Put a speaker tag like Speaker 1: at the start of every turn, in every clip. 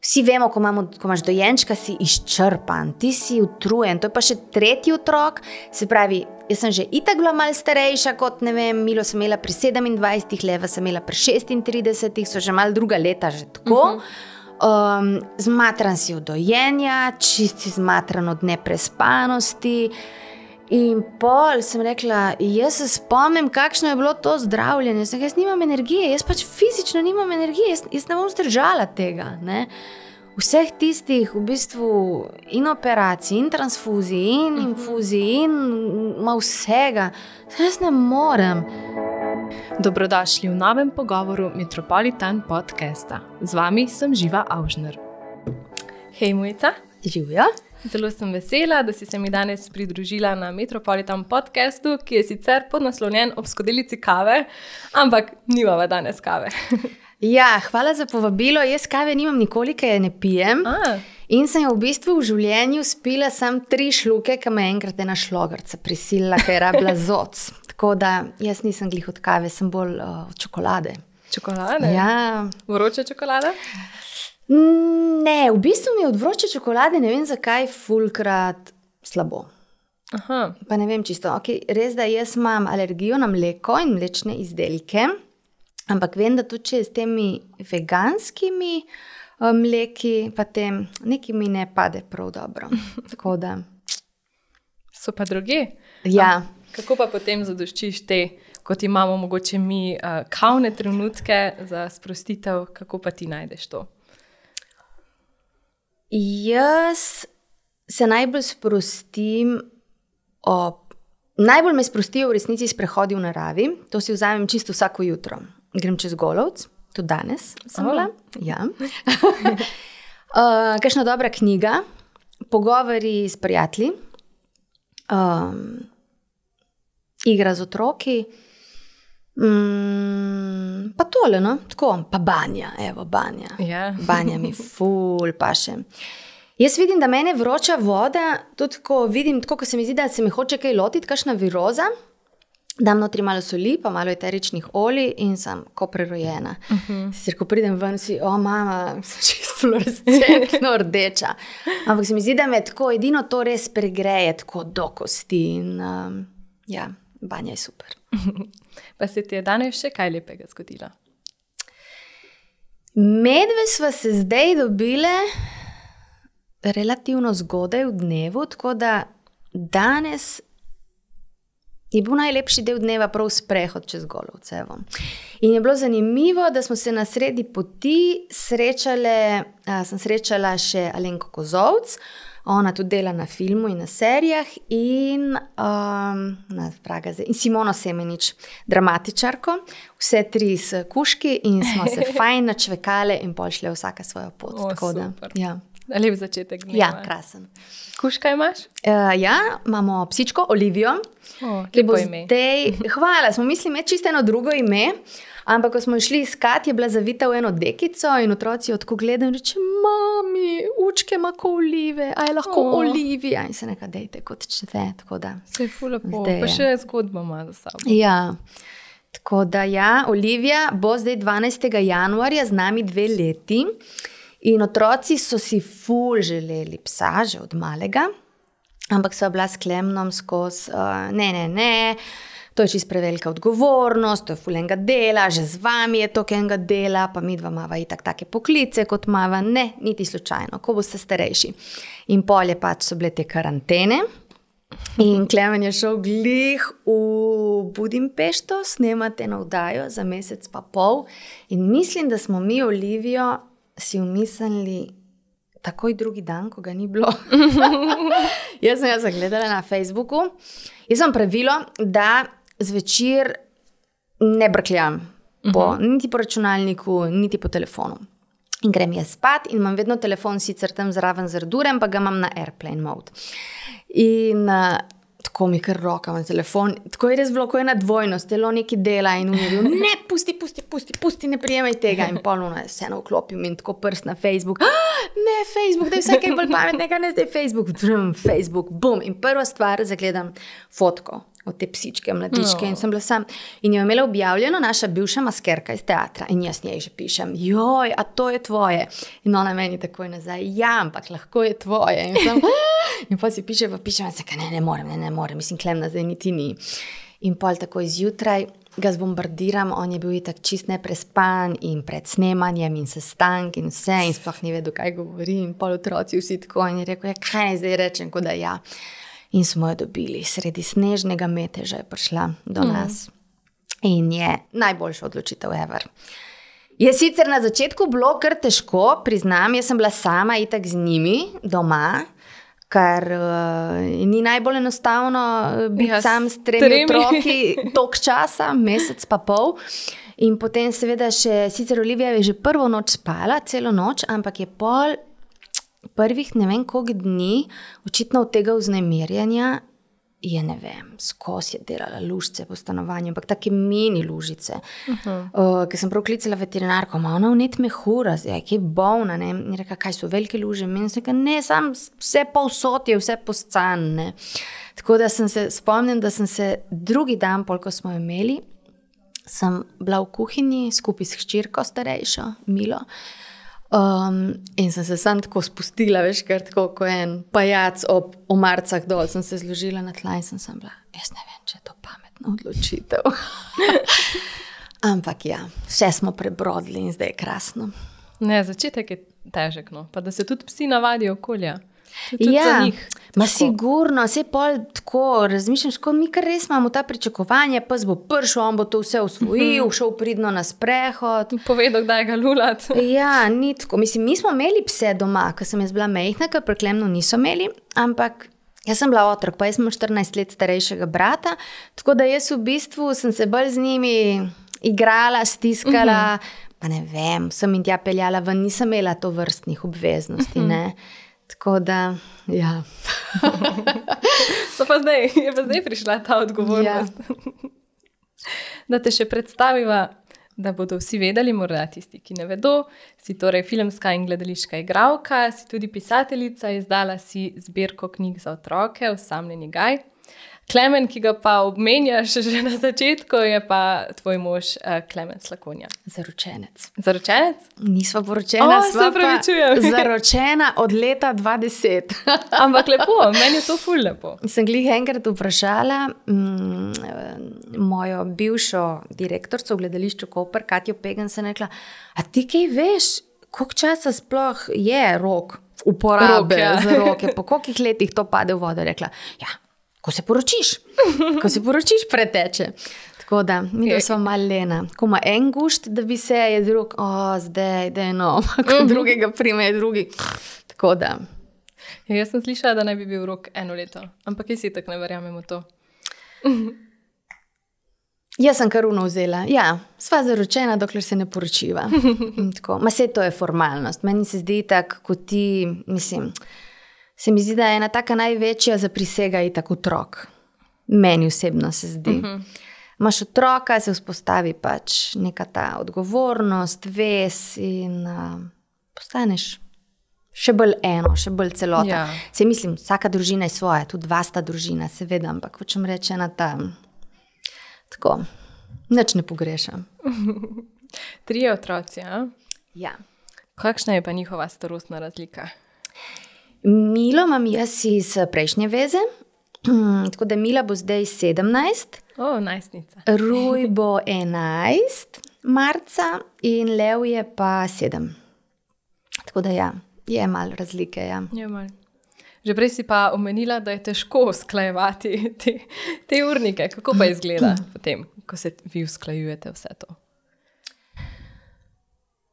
Speaker 1: vsi vemo, ko imaš dojenčka, si izčrpan, ti si utrujen, to je pa še tretji otrok, se pravi, jaz sem že itak bila malo starejša kot, ne vem, Milo sem imela pri 27, Leva sem imela pri 36, so že malo druga leta že tako. Zmatran si od dojenja, čisti zmatran od neprespanosti in pol sem rekla, jaz se spomnim, kakšno je bilo to zdravljenje, jaz nimam energije, jaz pač fizično nimam energije, jaz ne bom zdržala tega, ne. Vseh tistih v bistvu in operacij, in transfuzij, in infuzij, in vsega, jaz ne morem.
Speaker 2: Dobrodošli v novem pogovoru Metropolitan podcasta. Z vami sem Živa Avžner. Hej, Mojca.
Speaker 1: Živjo.
Speaker 2: Zelo sem vesela, da si se mi danes pridružila na Metropolitan podcastu, ki je sicer podnaslovljen ob skodelici kave, ampak nimava danes kave.
Speaker 1: Ja, hvala za povabilo. Jaz kave nimam nikoli, ker je ne pijem. In sem jo v bistvu v življenju spila sam 3 šluke, ki me enkrat ena šlogarca prisilila, ker je rabila zoc. Tako da jaz nisem glih od kave, sem bolj od čokolade.
Speaker 2: Čokolade?
Speaker 1: Ja.
Speaker 2: Vroče čokolade?
Speaker 1: Ne, v bistvu mi je od vroče čokolade, ne vem zakaj, fulkrat slabo.
Speaker 2: Aha.
Speaker 1: Pa ne vem čisto. Okay, res, da jaz imam alergijo na mleko in mlečne izdelke, ampak vem, da tudi če s temi veganskimi mleki, pa tem neki mi ne pade prav dobro. Tako da.
Speaker 2: So pa drugi?
Speaker 1: Ja.
Speaker 2: Kako pa potem zadoščiš te, kot imamo mogoče mi kavne trenutke za sprostitev, kako pa ti najdeš to?
Speaker 1: Jaz se najbolj sprostim najbolj me sprostijo v resnici sprehodi v naravi. To si vzamem čisto vsako jutro. Grem čez Golovec, tudi danes sem bila. Ja. Kakšna dobra knjiga, pogovori s prijatelji, igra z otroki, pa tole, no, tako, pa banja, banja.
Speaker 2: Ja.
Speaker 1: Banja mi ful paše. Jaz vidim, da mene vroča voda, tudi ko vidim, tako, ko se mi zdi, da se mi hoče kaj lotiti, kakšna viroza, dam notri malo soli, pa malo eteričnih olij in sem ko prerojena. Sicer, ko pridem ven, si, mama, sem čisto fluorescentno rdeča. Ampak se mi zdi, da me tako edino to res pregreje, tako do kosti in ja, banja je super.
Speaker 2: Pa se ti je danes še kaj lepega zgodilo?
Speaker 1: Medve sva se zdaj dobile relativno zgodaj v dnevu, tako da danes je bil najlepši del dneva prav sprehod čez Golovcevo. In je bilo zanimivo, da smo se na sredi poti sem srečala še Alenko Kozovc, ona tudi dela na filmu in na serijah in Simono Semenič, dramatičarko, vse 3 s kuški in smo se fajn načvekale in pol šle vsaka svojo pot.
Speaker 2: Super.
Speaker 1: Ja.
Speaker 2: Lep začetek dneva.
Speaker 1: Ja, krasen.
Speaker 2: Kuška imaš?
Speaker 1: Ja, imamo psičko Olivijo.
Speaker 2: Lepo ime.
Speaker 1: Hvala, smo mislili imeti čisto eno drugo ime, ampak ko smo šli iskat, je bila zavita v eno dekico in otroci odko gledajo in reče, mami, učke ima ko Olive, a je lahko Olivija. In se nekaj dejte kot čete, tako da.
Speaker 2: Se je ful lepo, pa še zgodbo ima za sabo.
Speaker 1: Ja, tako da ja, Olivija bo zdaj 12. januarja z nami 2 leti. In otroci so si ful želeli psa, že od malega, ampak so bila s Klemnom skozi, ne, to je čist prevelika odgovornost, to je ful enega dela, že z vami je toliko enega dela, pa mi dva mava itak take poklice, kot mava, ne, niti slučajno, ko boste starejši. In pol je pač so bile te karantene in Klemen je šel glih v Budimpešto snemati eno oddajo za mesec pa pol in mislim, da smo mi Olivijo si umislili takoj drugi dan, ko ga ni bilo. Jaz sem jo zagledala na Facebooku. Jaz sem pravilo, da zvečer ne brkljam niti po računalniku, niti po telefonu. In grem jaz spat in imam vedno telefon sicer tam zraven zardurem, pa ga imam na airplane mode. In tako mi kar roka na telefon, tako je res bilo, ko je na dvojnost, telo neki dela in on je bil, ne, pusti, ne prijemaj tega in polno je vseeno vklopil in tako prst na Facebook, ne, Facebook, da je vse kaj bolj pametnega, ne zdaj Facebook, bum, in prva stvar, zagledam fotko od te psičke, mladičke in sem bila sam. In jo je imela objavljeno naša bivša maskerka iz teatra in jaz njej že pišem, joj, a to je tvoje? In ona meni takoj nazaj, ja, ampak lahko je tvoje. In pa si pišem, ne morem, mislim, Klemna zdaj niti ni. In pol takoj zjutraj ga zbombardiram, on je bil itak čist neprespan in pred snemanjem in sestank in vse in sploh ni vedel, kaj govori in pol otroci vsi tako in je rekel, kaj zdaj rečem, kot da ja. In smo jo dobili, sredi snežnega meteža je prišla do nas. In je najboljša odločitev ever. Je sicer na začetku bilo kar težko, priznam, jaz sem bila sama itak z njimi doma, kar ni najbolj enostavno biti sam s 3 otroki toliko časa, mesec pa pol. In potem seveda še, sicer Olivija je že prvo noč spala, celo noč, ampak je pol prvih ne vem koliko dni, očitno od tega vznemirjanja je, ne vem, skozi je delala lužice po stanovanju, ampak take mini lužice. Ker sem prav klicala veterinarko, ona vnet mehura, zdaj, ki je bolna, ne, in reka, kaj so velike luže, meni se ne, sam vse povsod je, vse poscan, ne. Tako da spomnim, da sem se drugi dan, ko smo jo imeli, sem bila v kuhinji skupaj s hčerko starejšo, Milo, in sem se sam tako spustila, veš, ker tako ko en pajac ob omarcah dol, sem se zložila na tla in sem bila, jaz ne vem, če je to pametna odločitev. Ampak ja, vse smo prebrodili in zdaj je krasno.
Speaker 2: Ne, začetek je težek, no, pa da se tudi psi navadijo okolja.
Speaker 1: Ja, ma sigurno, vse pol tako razmišljam, ko mi kar res imamo ta pričakovanje, pes bo prišel, on bo to vse usvojil, šel pridno na sprehod.
Speaker 2: Povedal, kdaj ga lulat.
Speaker 1: Ja, ni tako. Mislim, mi smo imeli pse doma, ko sem jaz bila majhna, ker pri Klemnu niso imeli, ampak jaz sem bila otrok, pa jaz sem 14 let starejšega brata, tako da jaz v bistvu sem se bolj z njimi igrala, stiskala, pa ne vem, sem in tja peljala ven, nisem imela to vrstnih obveznosti, ne. Tako da, ja.
Speaker 2: Je pa zdaj prišla ta odgovornost. Ja. Da te še predstaviva, da bodo vsi vedeli, morda tisti, ki ne vedo, si torej filmska in gledališka igralka, si tudi pisateljica, izdala si zbirko knjig za otroke, Osamljeni gaj. Klemen, ki ga pa obmenjaš že na začetku, je pa tvoj mož Klemen Slakonja.
Speaker 1: Zaročenec.
Speaker 2: Zaročenec?
Speaker 1: Nisva poročena,
Speaker 2: sva pa
Speaker 1: zaročena od leta 2010.
Speaker 2: Ampak lepo, meni je to ful lepo.
Speaker 1: Sem glih enkrat vprašala mojo bivšo direktorico v gledališču Koper, Katjo Pegan, sem rekla, a ti kaj veš, koliko časa sploh je rok uporabe za roke, po kolikih letih to pade v vodo? Rekla, ja, ko se poročiš, preteče. Tako da, mi da smo malo lena. Ko ima en gušt, da bi se, je drug, zdaj, da je no, ko drugega prime je drugi. Tako da.
Speaker 2: Ja, jaz sem slišala, da naj bi bil rok 1 leto, ampak jaz si tako ne verjamem v to.
Speaker 1: Jaz sem karuno vzela. Ja, sva zaročena, dokler se ne poročiva. Tako. Ma saj to je formalnost. Meni se zdi tako, kot ti, mislim, se mi zdi, da je ena taka največja zaprisega itak otrok. Meni osebno se zdi. Imaš otroka, se vzpostavi pač neka ta odgovornost, vez in postaneš še bolj eno, še bolj celota. Ja. Se mislim, vsaka družina je svoja, tudi vasta družina, seveda, ampak hočem reči ena ta, tako, nič ne pogrešam.
Speaker 2: 3 otroci, a?
Speaker 1: Ja.
Speaker 2: Kakšna je pa njihova starostna razlika?
Speaker 1: Milo imam jaz iz prejšnje veze, tako da Mila bo zdaj 17.
Speaker 2: Najstnica.
Speaker 1: Ruj bo 11 marca in Lev je pa 7. Tako da ja, je malo razlike, ja.
Speaker 2: Je malo. Že prej si pa omenila, da je težko usklajevati te urnike. Kako pa izgleda potem, ko se vi usklajujete vse to?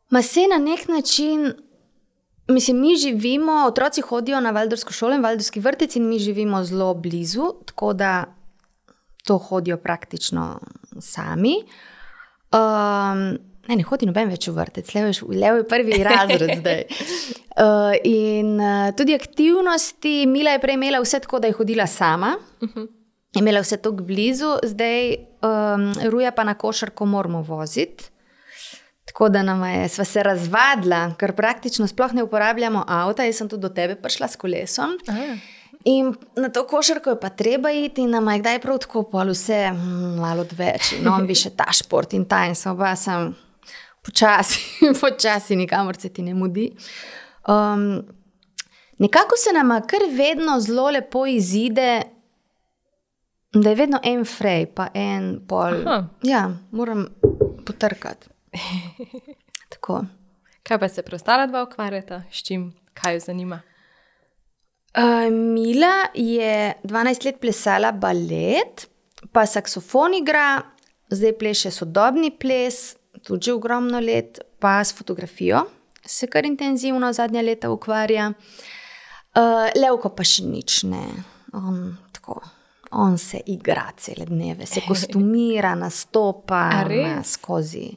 Speaker 1: Ma se na nek način, mislim, mi živimo, otroci hodijo na Valdorsko šolo in Valdorski vrtec in mi živimo zelo blizu, tako da to hodijo praktično sami. Ne hodi noben več v vrtec, Lev je prvi razred zdaj. In tudi aktivnosti, Mila je prej imela vse tako, da je hodila sama, imela vse tako blizu, zdaj Ruja pa na košarko moramo voziti. Tako da sva se razvadila, ker praktično sploh ne uporabljamo avta, jaz sem tudi do tebe prišla s kolesom. In na to košarko je pa treba iti in nama je kdaj prav tako pol vse malo odveč. No, on bi še ta šport in ta in oba sem počasi nikamor se ti ne mudi. Nekako se nama kar vedno zelo lepo izide, da je vedno en frej, pa en pol. Aha. Ja, moram potrkati. Tako.
Speaker 2: Kaj pa se preostala dva ukvarjata? S čim? Kaj jo zanima?
Speaker 1: Mila je 12 let plesala balet, pa saksofon igra, zdaj pleše sodobni ples, tudi že ogromno let, pa s fotografijo se kar intenzivno zadnja leta ukvarja. Levko pa še nič ne. On se igra cele dneve, se kostumira, nastopa skozi.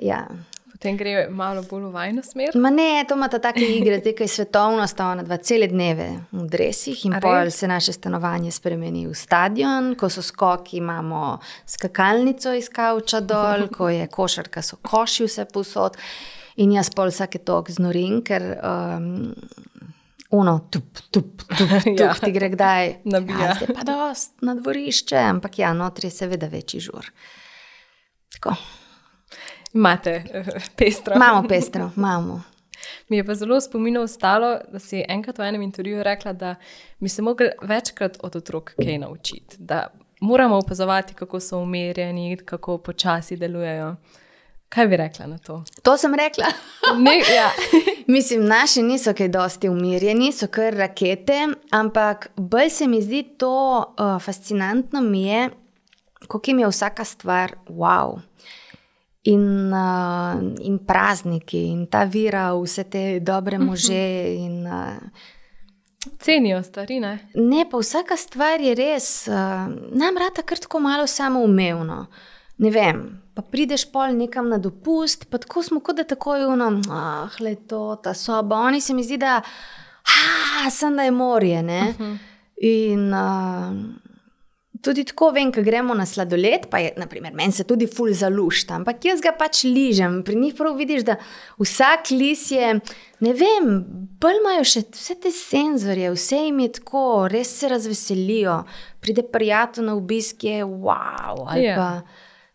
Speaker 1: Ja.
Speaker 2: Potem gre malo bolj v vajno smer?
Speaker 1: Ma ne, to imata take igre, zdaj, kaj je svetovno, sta ona dva cele dneve v dresih in pol se naše stanovanje spremeni v stadion, ko so skoki, imamo skakalnico iz kavča dol, ko je košarka, so koši vse povsod in jaz pol vsake tok znorim, ker tup, ti gre kdaj
Speaker 2: nabija.
Speaker 1: Zdaj pa dost na dvorišče, ampak ja, notri je seveda večji žur. Tako.
Speaker 2: Imate pestro.
Speaker 1: Imamo pestro, imamo.
Speaker 2: Mi je pa zelo spominov ostalo, da si enkrat v enem intervjuju rekla, da bi se mogli večkrat od otrok kaj naučiti. Da moramo opazovati, kako so umirjeni, kako počasi delujejo. Kaj bi rekla na to?
Speaker 1: To sem rekla.
Speaker 2: Ja.
Speaker 1: Mislim, naši niso kaj dosti umirjeni, so kar rakete, ampak bolj se mi zdi to fascinantno mi je, koliko jim je vsaka stvar wow. In prazniki, in ta vira, vse te dobre može.
Speaker 2: Cenijo stvari, ne?
Speaker 1: Ne, pa vsaka stvar je res, nam rata kar tako malo samoumevno. Ne vem, pa prideš pol nekam na dopust, pa tako smo kot da takoj ta soba. Oni se mi zdi, da sem da je morje, ne? In tudi tako vem, ko gremo na sladoled, pa je, naprimer, meni se tudi ful zalušta, ampak jaz ga pač ližem. Pri njih prav vidiš, da vsak lis je, ne vem, bolj imajo še vse te senzorje, vse jim je tako, res se razveselijo. Pride prijatelj na obisk je wow, ali pa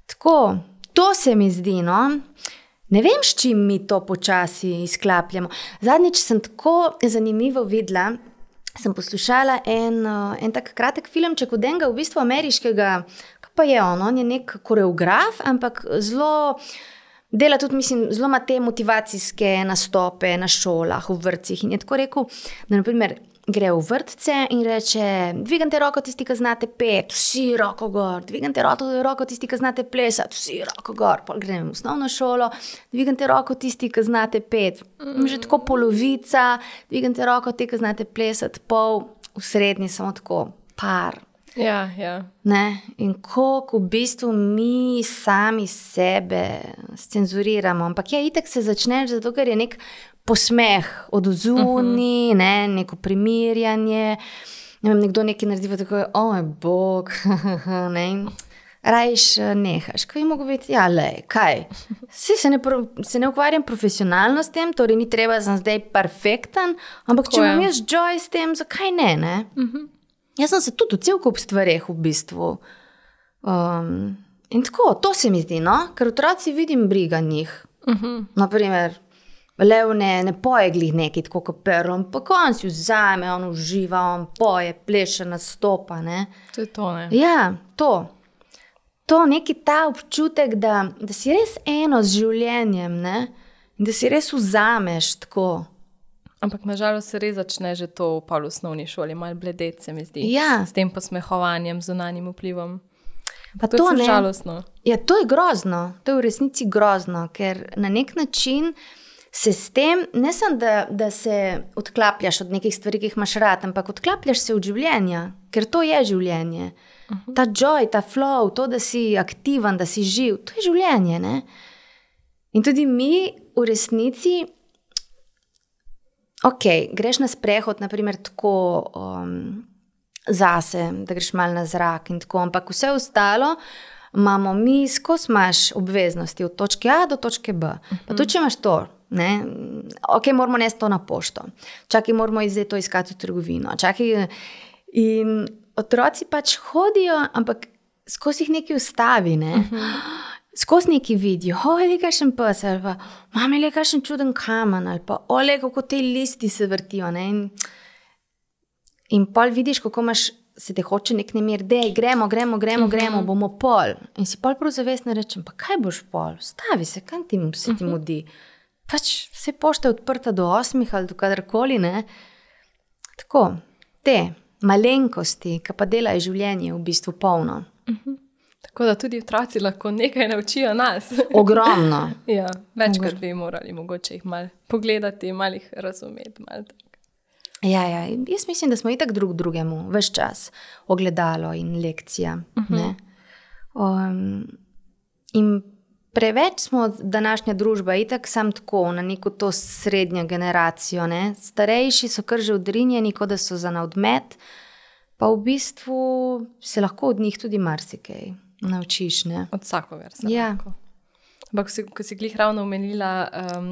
Speaker 1: tako. To se mi zdi, no. Ne vem, s čim mi to počasi izklapljamo. Zadnjič sem tako zanimivo videla, sem poslušala en tak kratek filmček od enega v bistvu ameriškega, kaj pa je on je nek koreograf, ampak zelo dela tudi, mislim, zelo ima te motivacijske nastope na šolah, v vrtcih in je tako rekel, da naprimer gre v vrtce in reče, dvigante roko tisti, ki znate pet, vsi roko gor, dvigante roko tisti, ki znate plesati, vsi roko gor, pol grem v osnovno šolo, dvigante roko tisti, ki znate pet, že tako polovica, dvigante roko ti, ki znate plesati, pol, v srednji samo tako, par.
Speaker 2: Ja.
Speaker 1: Ne? In koliko v bistvu mi sami sebe scenzuriramo, ampak ja, itak se začneš, zato ker je nek posmeh od zunaj, neko primirjanje, ne vem, nekdo nekaj naredi, pa tako je, moj bog, ne, rajš nehaš, kaj je mogo biti, ja, lej, kaj, se ne ukvarjam profesionalno s tem, torej ni treba, sem zdaj perfekten, ampak če imam jaz joy s tem, zakaj ne? Jaz sem se tudi v cel kup stvareh v bistvu. In tako, to se mi zdi, no, ker otroci vidim briga njih. Naprimer, Lev ne poje glih nekaj, tako kot Pero, ampak on si vzame, on uživa, on poje, pleše, nastopa, ne.
Speaker 2: To je to, ne?
Speaker 1: Ja, to. To neki ta občutek, da si res eno z življenjem, ne, in da si res vzameš tako.
Speaker 2: Ampak nažalost se res začne že to v pol osnovni šoli, malo bledeti se mi zdi.
Speaker 1: Ja.
Speaker 2: S tem posmehovanjem, zunanjim vplivom.
Speaker 1: Pa to
Speaker 2: je žalostno.
Speaker 1: Ja, to je grozno. To je v resnici grozno, ker na nek način se s tem, ne samo, da se odklapljaš od nekih stvari, ki jih imaš rad, ampak odklapljaš se od življenja, ker to je življenje. Ta joy, ta flow, to, da si aktiven, da si živ, to je življenje, ne? In tudi mi v resnici, greš na sprehod, naprimer tako zase, da greš malo na zrak in tako, ampak vse ostalo imamo mi, skozi imaš obveznosti od točke A do točke B. Pa tudi, če imaš to, ne, moramo nesti to na pošto, čakaj, moramo to iskati v trgovino, čakaj, In otroci pač hodijo, ampak skozi jih nekaj ustavi, ne? Skozi nekaj vidijo, le kakšen pes, ali pa mami, le kakšen čuden kamen, ali pa ole, kako te listi se vrtijo, ne? In pol vidiš, kako se te hoče nek nemir, dej, gremo, bomo pol. In si pol prav zavestno rečem, pa kaj boš pol? Stavi se, kam se ti mudi? Pač vse pošta je odprta do 8 ali do kadarkoli, ne? Tako, te malenkosti, ki pa delajo življenje v bistvu polno.
Speaker 2: Tako da tudi otroci lahko nekaj naučijo nas.
Speaker 1: Ogromno.
Speaker 2: Ja, večkrat bi morali mogoče jih malo pogledati, malo jih razumeti.
Speaker 1: Ja, jaz mislim, da smo itak drug drugemu ves čas ogledalo in lekcija. Ne? In preveč smo današnja družba itak sam tako na neko to srednjo generacijo. Ne? Starejši so kar že odrinjeni, kot da so za na odmet, pa v bistvu se lahko od njih tudi marsikaj naučiš. Ne?
Speaker 2: Od vsakogar se lahko. Ampak ko si glih ravno omenila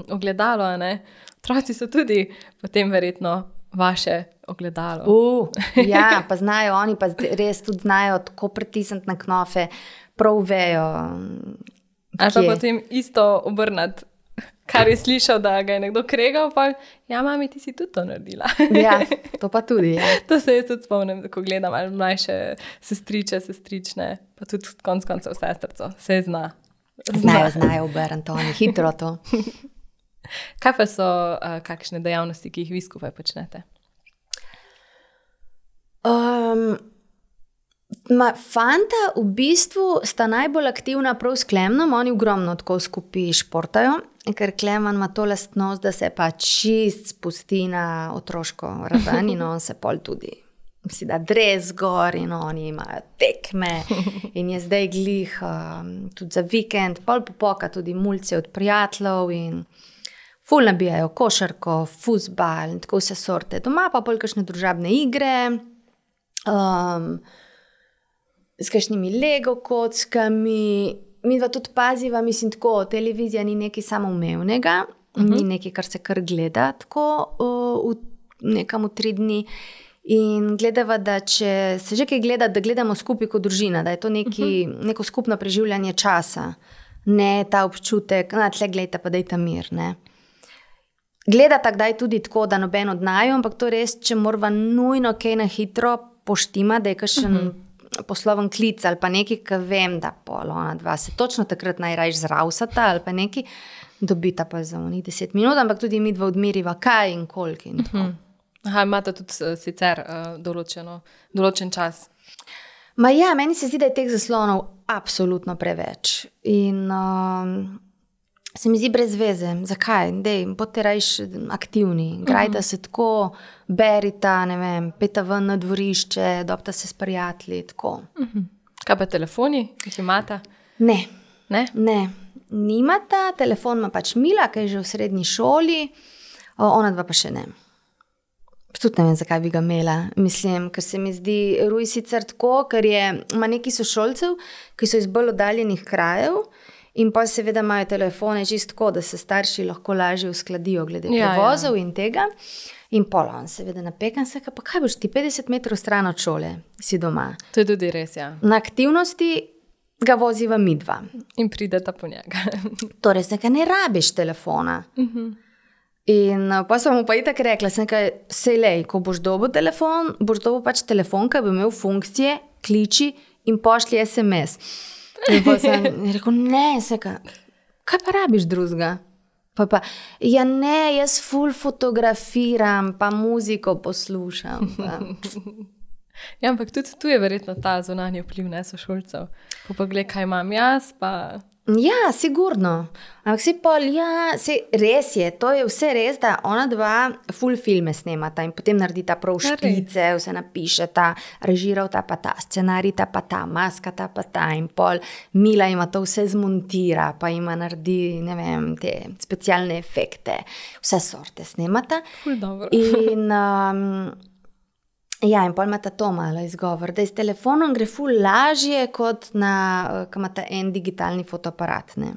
Speaker 2: ogledalo, ne? Otroci so tudi potem verjetno vaše ogledalo.
Speaker 1: Ja, pa znajo oni, pa res tudi znajo tako pritisniti na knofe, prav vejo.
Speaker 2: Ali pa potem isto obrnati, kar je slišal, da ga je nekdo kregal, pa ja, mami, ti si tudi to naredila.
Speaker 1: Ja, to pa tudi. Ja.
Speaker 2: To se jaz tudi spomnim, ko gledam ali mlajše sestrične, pa tudi konc koncev sestrco, se zna.
Speaker 1: Znajo obrniti, oni hitro to.
Speaker 2: Kaj pa so kakšne dejavnosti, ki jih vi skupaj počnete?
Speaker 1: Fanta v bistvu sta najbolj aktivna prav s Klemnom, oni ogromno tako skupaj športajo, ker Kleman ima to lastnost, da se pa čist spusti na otroško raven in on se pol tudi si da dres gor in oni imajo tekme in je zdaj glih tudi za vikend, pol popoka tudi mulce od prijateljev in ful nabijajo košarko, fuzbal in tako vse sorte. Doma pa pol kakšne družabne igre, s kakšnimi Lego kockami. Midva tudi paziva, mislim tako, televizija ni nekaj samoumevnega, ni nekaj, kar se kar gleda tako nekam v 3 dni. In gledava, da če se že kaj gleda, da gledamo skupaj kot družina, da je to neko skupno preživljanje časa. Ne ta občutek, tle gledajte pa dajte mir, ne. Gledata kdaj tudi tako, da noben od naju, ampak to res, če morava nujno kaj na hitro poštima, da je kakšen posloven klic ali pa nekaj, ki vem, da pol ona dva se točno takrat najrajš zravsata ali pa nekaj, dobita pa za onih 10 minut, ampak tudi mi dva odmiriva kaj in koliko in tako.
Speaker 2: Aha, imate tudi sicer določen čas?
Speaker 1: Ja, meni se zdi, da je teh zaslonov absolutno preveč. In se mi zdi brez veze. Zakaj? Dej, bodite rajš aktivni. Grajte se tako, berita, ne vem, peta ven na dvorišče, dobita se s prijatelji, tako.
Speaker 2: Kaj pa telefoni, ki jih imata?
Speaker 1: Ne.
Speaker 2: Ne?
Speaker 1: Ne. Nimata, telefon ima pač Mila, ki je že v srednji šoli, ona dva pa še ne. Tudi ne vem, zakaj bi ga imela. Mislim, ker se mi zdi Ruj sicer tako, ker ima nekaj sošolcev, ki so iz bolj oddaljenih krajev in pa seveda imajo telefone čisto tako, da se starši lahko lažje uskladijo glede prevozov in tega. In pol on seveda napekan se, pa kaj boš ti 50 metrov stran od šole, si doma.
Speaker 2: To je tudi res, ja.
Speaker 1: Na aktivnosti ga voziva midva.
Speaker 2: In prideta po njega.
Speaker 1: Torej, zdaj ne rabiš telefona. In pa sem mu pa itak rekla, sej lej, ko boš dobil telefon, boš dobil pač telefon, ki bo imel funkcije, kliči in pošlji SMS. In pa sem rekel, ne, kaj pa rabiš drugega? Pa, ja ne, jaz ful fotografiram, pa muziko poslušam.
Speaker 2: Ja, ampak tudi tu je verjetno ta zunanji vpliv sošolcev. Pa gled, kaj imam jaz, pa...
Speaker 1: Ja, sigurno. Ampak res je, to je vse res, da ona dva ful filme snemata in potem naredita prav špice, vse napišeta, režirata pa ta, scenarita pa ta, maskata pa ta in pol Mila ima to vse zmontira, pa ima naredi, ne vem, te specialne efekte, vse sorte snemata.
Speaker 2: Ful dobro.
Speaker 1: In pol imata to malo izgovor, da s telefonom gre ful lažje kot ko imata en digitalni fotoaparat, ne.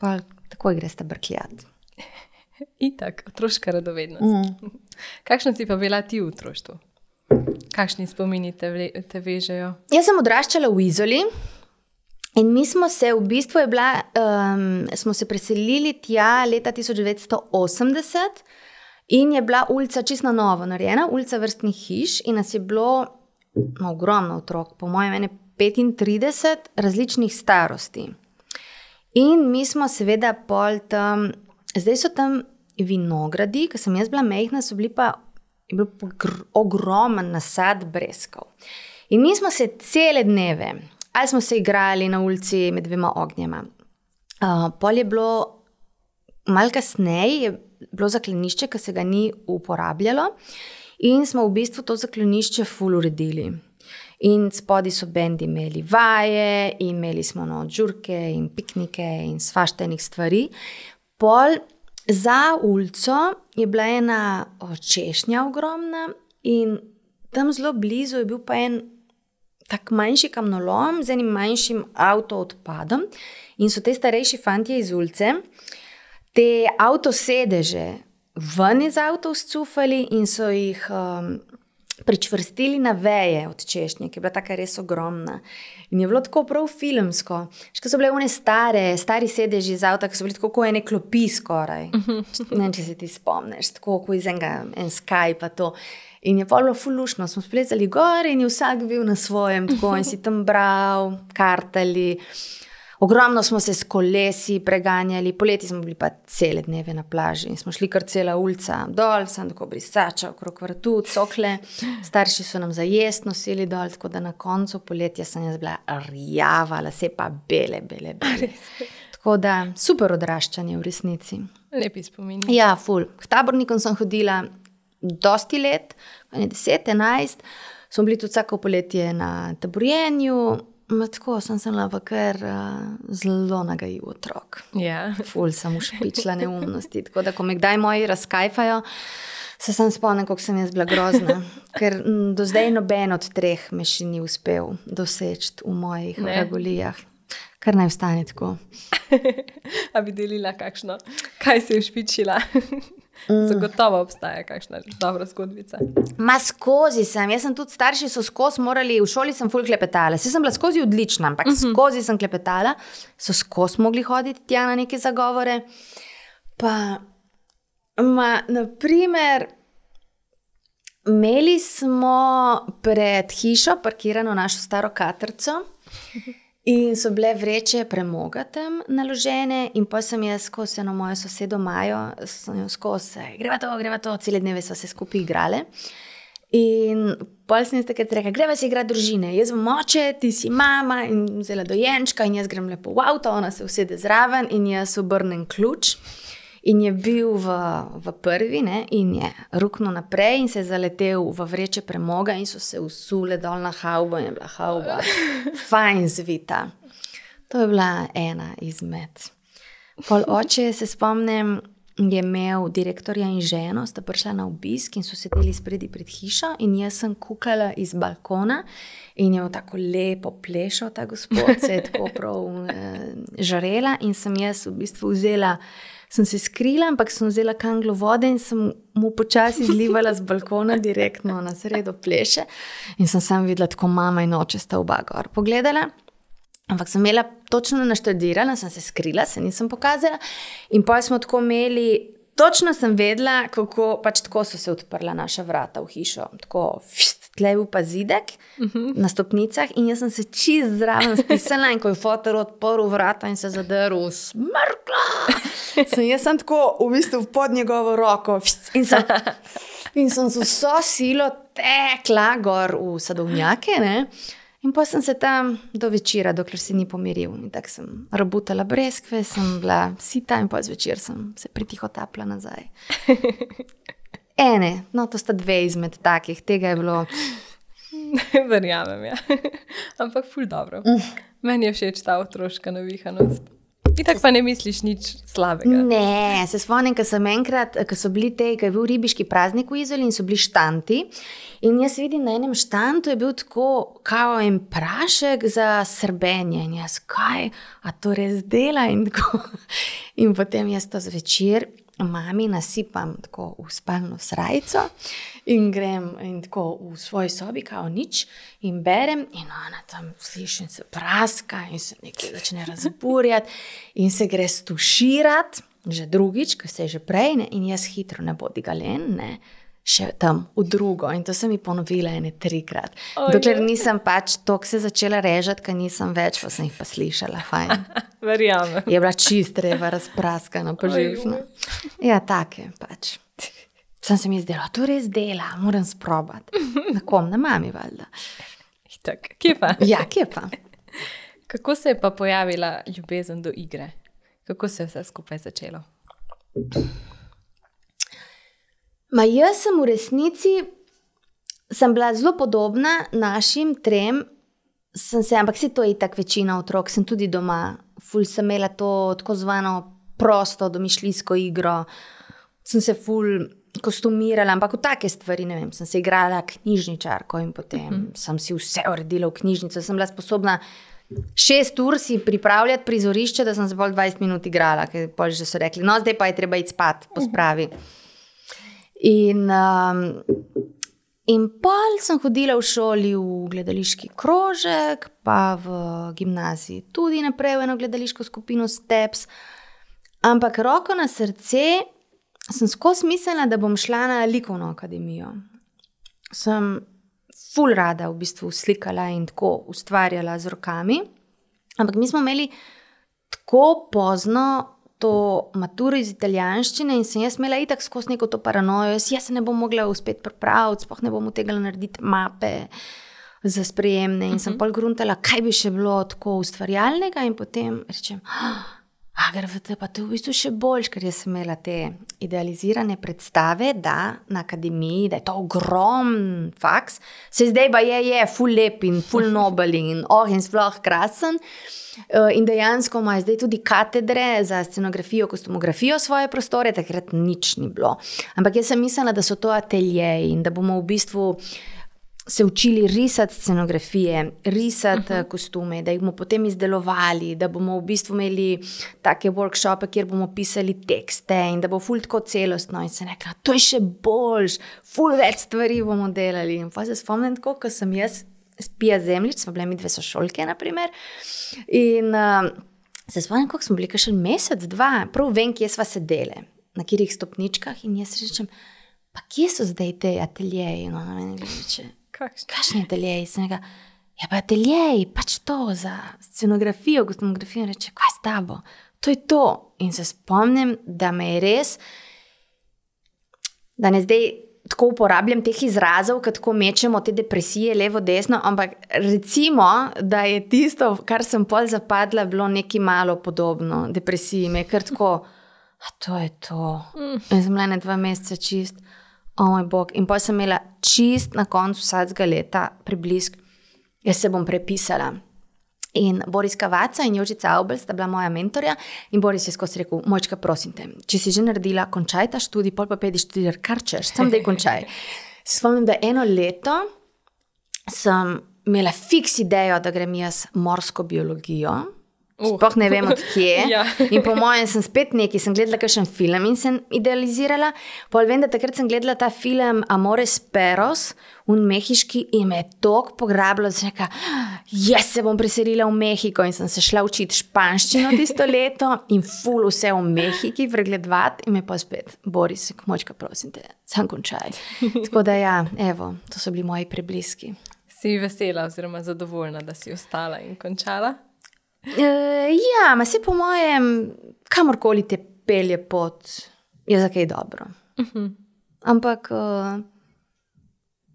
Speaker 1: Pol takoj gresta brkljat.
Speaker 2: Itak, otroška radovednost. Kakšna si pa bila ti v otroštvu? Kakšni spomini te vežejo?
Speaker 1: Jaz sem odraščala v Izoli in mi smo se smo se preselili tja leta 1980 in je bila ulica čisto novo narejena, ulica vrstnih hiš in nas je bilo ogromno otrok, po mojem 35 različnih starosti. In mi smo seveda pol tam, zdaj so tam vinogradi, ko sem jaz bila majhna, je bil ogromen nasad breskov. In mi smo se cele dneve, ali smo se igrali na ulici med dvema ognjema. Pol je bilo, malo kasneje je bilo zaklonišče, ki se ga ni uporabljalo in smo v bistvu to zaklonišče ful uredili. In spodaj so bendi imeli vaje, imeli smo žurke in piknike in svaštenih stvari. Pol za ulico je bila ena češnja ogromna in tam zelo blizu je bil pa en tak manjši kamnolom z enim manjšim avtoodpadom in so te starejši fantje iz ulice te avtosedeže ven iz avtov scufali in so jih pričvrstili na veje od češnje, ki je bila taka res ogromna. In je bilo tako prav filmsko. Še so bile one stari sedeži iz avta, ki so bili tako kot ene klopi skoraj. Ne vem, če se ti spomniš, tako kot iz en Skype pa to. In je pa bilo ful luštno, smo splezali gor in je vsak bil na svojem, tako in si tam bral, kartali. Ogromno smo se s kolesi preganjali, poleti smo bili pa cele dneve na plaži in smo šli kar cela ulica dol, sem tako brisača okrog vratu, cokle, starši so nam za jest nosili dol, tako da na koncu poletja sem jaz bila rjava, lase pa bele. Tako da super odraščanje v resnici.
Speaker 2: Lepi spomini.
Speaker 1: Ja, ful. K tabornikom sem hodila dosti let, 10, 11, smo bili tudi vsako poletje na taborjenju. Tako sem pa kar zelo nagajiv otrok.
Speaker 2: Ja.
Speaker 1: Ful sem ušpičila neumnosti. Tako da, ko me kdaj moji razkajfajo, se sem spomnim, kako sem jaz bila grozna. Ker do zdaj noben od treh me še ni uspel doseči v mojih ragolijah. Kar naj vstane tako.
Speaker 2: A bi delila kakšno? Kaj si ušpičila? Zagotovo obstaja kakšna dobra zgodbica.
Speaker 1: Skozi sem. Jaz sem tudi starši so skozi morali, v šoli sem ful klepetala. Saj sem bila skozi odlična, ampak skozi sem klepetala. So skozi mogli hoditi tja na neke zagovore. Pa, naprimer, imeli smo pred hišo parkirano našo staro katrco in so bile vreče premoga tam naložene in pa sem jaz skozi eno mojo sosedo Majo, sem jo skozi, greva to, cele dneve so se skupaj igrale. In pol sem jaz takrat rekla, greva se igrati družine, jaz bom oče, ti si mama in vzela dojenčka in jaz grem lepo v avto, ona se usede zraven in jaz obrnem ključ. In je bil v prvi, ne, in je ruknil naprej in se je zaletel v vreče premoga in so se usule dol na havbo in je bila havba fajn zvita. To je bila ena izmed. Pol oče, se spomnim, je imel direktorja in ženo, sta prišla na obisk in so sedeli spredi pred hišo in jaz sem kukala iz balkona in je tako lepo plešal ta gospod, se je tako prav žarela in sem jaz v bistvu sem se skrila, ampak sem vzela kanglo vode in sem mu počasi zlivala z balkona direktno na sredo pleše in sem videla, tako mama in oče sta oba gor pogledala. Ampak sem imela točno naštudirala, sem se skrila, se nisem pokazala in pa smo tako imeli, točno sem vedela, kako, pač tako so se odprla naša vrata v hišo, tako tle je bil pa zidek na stopnicah in jaz sem se čist zraven stisnila in ko je fotor odprl vrata in se zadrl, smrkla! Jaz sem tako v bistvu pod njegovo roko in sem z vso silo tekla gor v sadovnjake, ne? In pa sem se tam do večera, dokler se ni pomiril. In tako sem rabutala breskve, sem bila sita in pa zvečer sem se pritihotapla nazaj. To sta dve izmed takih, tega je bilo...
Speaker 2: Verjamem, ja. Ampak ful dobro. Meni je všeč ta otroška navihanost. Itak pa ne misliš nič slabega.
Speaker 1: Ne, se spomnim, ko sem enkrat, ko so bili ko je bil ribiški praznik v Izoli in so bili štanti. In jaz vidim, na enem štantu je bil tako kao en prašek za srbenje. In jaz, kaj? A to res dela? In potem jaz to zvečer mami nasipam tako v spalno srajco in grem in tako v svoji sobi, kao nič, in berem, in ona tam slišim, se praska in se nekaj začne razburjati in se gre stuširati, že drugič, ker se je že prej, ne, in jaz hitro ne bodi galen, ne, še tam v drugo. In to sem mi ponovila 3-krat. Dokler nisem pač toliko se začela režati, ker nisem več, pa sem jih pa slišala, fajn.
Speaker 2: Verjamem.
Speaker 1: Je bila čist treba razpraskana, poživšna. Ja, tak je pač. Sem se mi zdela, to res dela, moram sprobati. Na kom? Na mami, valjda.
Speaker 2: Tak, kje pa?
Speaker 1: Ja, kje pa?
Speaker 2: Kako se je pa pojavila ljubezen do igre? Kako se je vse skupaj začelo?
Speaker 1: Jaz sem v resnici bila zelo podobna našim 3, ampak si to itak večina otrok, sem tudi doma, ful sem imela to tako zvano prosto domišljijsko igro, sem se ful kostumirala, ampak v take stvari, ne vem, sem se igrala knjižničarko in potem sem si vse uredila v knjižnico, sem bila sposobna 6 ur si pripravljati prizorišče, da sem se bolj 20 minut igrala, ker pol že so rekli, no zdaj pa je treba iti spat, pospravi. In pol sem hodila v šoli v gledališki krožek, pa v gimnaziji tudi naprej v eno gledališko skupino Steps, ampak roko na srce sem skozi mislila, da bom šla na likovno akademijo. Sem ful rada v bistvu slikala in tako ustvarjala z rokami, ampak mi smo imeli tako pozno to maturo iz italijanščine in sem jaz imela itak skozi neko to paranojo, jaz se ne bom mogla uspeti pripraviti, sploh ne bom utegala narediti mape za sprejemne in sem pol gruntala, kaj bi še bilo tako ustvarjalnega in potem rečem, GRVT, pa to je v bistvu še boljš, ker jaz sem imela te idealizirane predstave, da na akademiji, da je to ogromen faks, se zdaj pa je ful lep in ful nobel in in sploh krasen. In dejansko imajo zdaj tudi katedre za scenografijo, kostumografijo svoje prostore, takrat nič ni bilo. Ampak jaz sem mislila, da so to ateljeji in da bomo v bistvu se učili risati scenografije, risati kostume, da jih bomo potem izdelovali, da bomo v bistvu imeli take workshope, kjer bomo pisali tekste in da bo ful tako celostno. In sem rekla, to je še boljš, ful več stvari bomo delali. In pa se spomnim tako, ko sem jaz Pija Zemljič, smo bile mi 2 sošolke, naprimer, in se spomnim, kako smo bili še mesec, 2, prav vem, kje sva sedele, na katerih stopničkah in jaz rečem, pa kje so zdaj te ateljeji? No, meni reče, kakšni ateljeji? Sem rekla, ja pa ateljeji, pač to za scenografijo, kostumografijo, reče, kaj s tabo? To je to. In se spomnim, da me je res, da ne zdaj tako uporabljam teh izrazov, kad tako mečemo te depresije levo, desno, ampak recimo, da je tisto, kar sem pol zapadla, bilo nekaj malo podobno depresiji. Me je kar tako, to je to. In sem bila 2 mesece čist, moj bog. In potem sem imela čist na koncu vsakega leta priblisk, jaz se bom prepisala. In Boris Kavaca in Jožica Avbelj sta bila moja mentorja in Boris je skozi rekel, Mojčka, prosim te, če si že naredila, končaj ta študij, pol pa pedi študirati, kar češ, sam daj končaj. Spomnim, da 1 leto sem imela fiks idejo, da grem jaz morsko biologijo, sploh ne vem od kje. Ja. In po mojem sem spet nekaj, sem gledala kakšen film in sem idealizirala. Pol vem, da takrat sem gledala ta film Amores Perros, mehiški, in me je toliko pograbilo, da sem rekla, jaz se bom preselila v Mehiko in sem se šla učiti španščino tisto leto in ful vse v Mehiki pregledovati in me pa spet, Boris, Mojčka, prosim te, sam končaj. Tako da ja, evo, to so bili moji prebliski.
Speaker 2: Si vesela oziroma zadovoljna, da si ostala in končala?
Speaker 1: Ja, ma se po mojem, kamorkoli te pelje pot, je za kaj dobro. Ampak,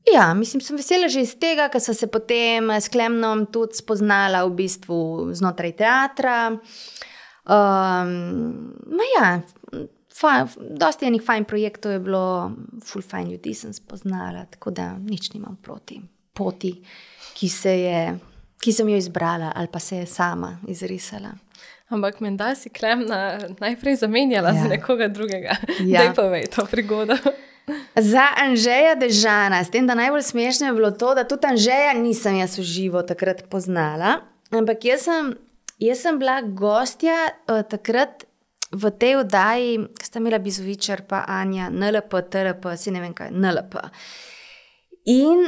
Speaker 1: ja, mislim, sem vesela že iz tega, ker sem se potem s Klemnom tudi spoznala v bistvu znotraj teatra. Ja, dosti enih fajn projektov je bilo, ful fajn ljudi sem spoznala, tako da nič nimam proti poti, ki sem jo izbrala ali pa se je sama izrisala.
Speaker 2: Ampak menda si Klemna najprej zamenjala za nekoga drugega. Daj povej to prigodo.
Speaker 1: Za Anžeja Dežana, s tem, da najbolj smešno je bilo to, da tudi Anžeja nisem jaz v živo takrat poznala, ampak jaz sem bila gostja takrat v tej oddaji, ki sta imela Bizovičar pa Anja, NLP, TRP, si ne vem kaj, NLP. In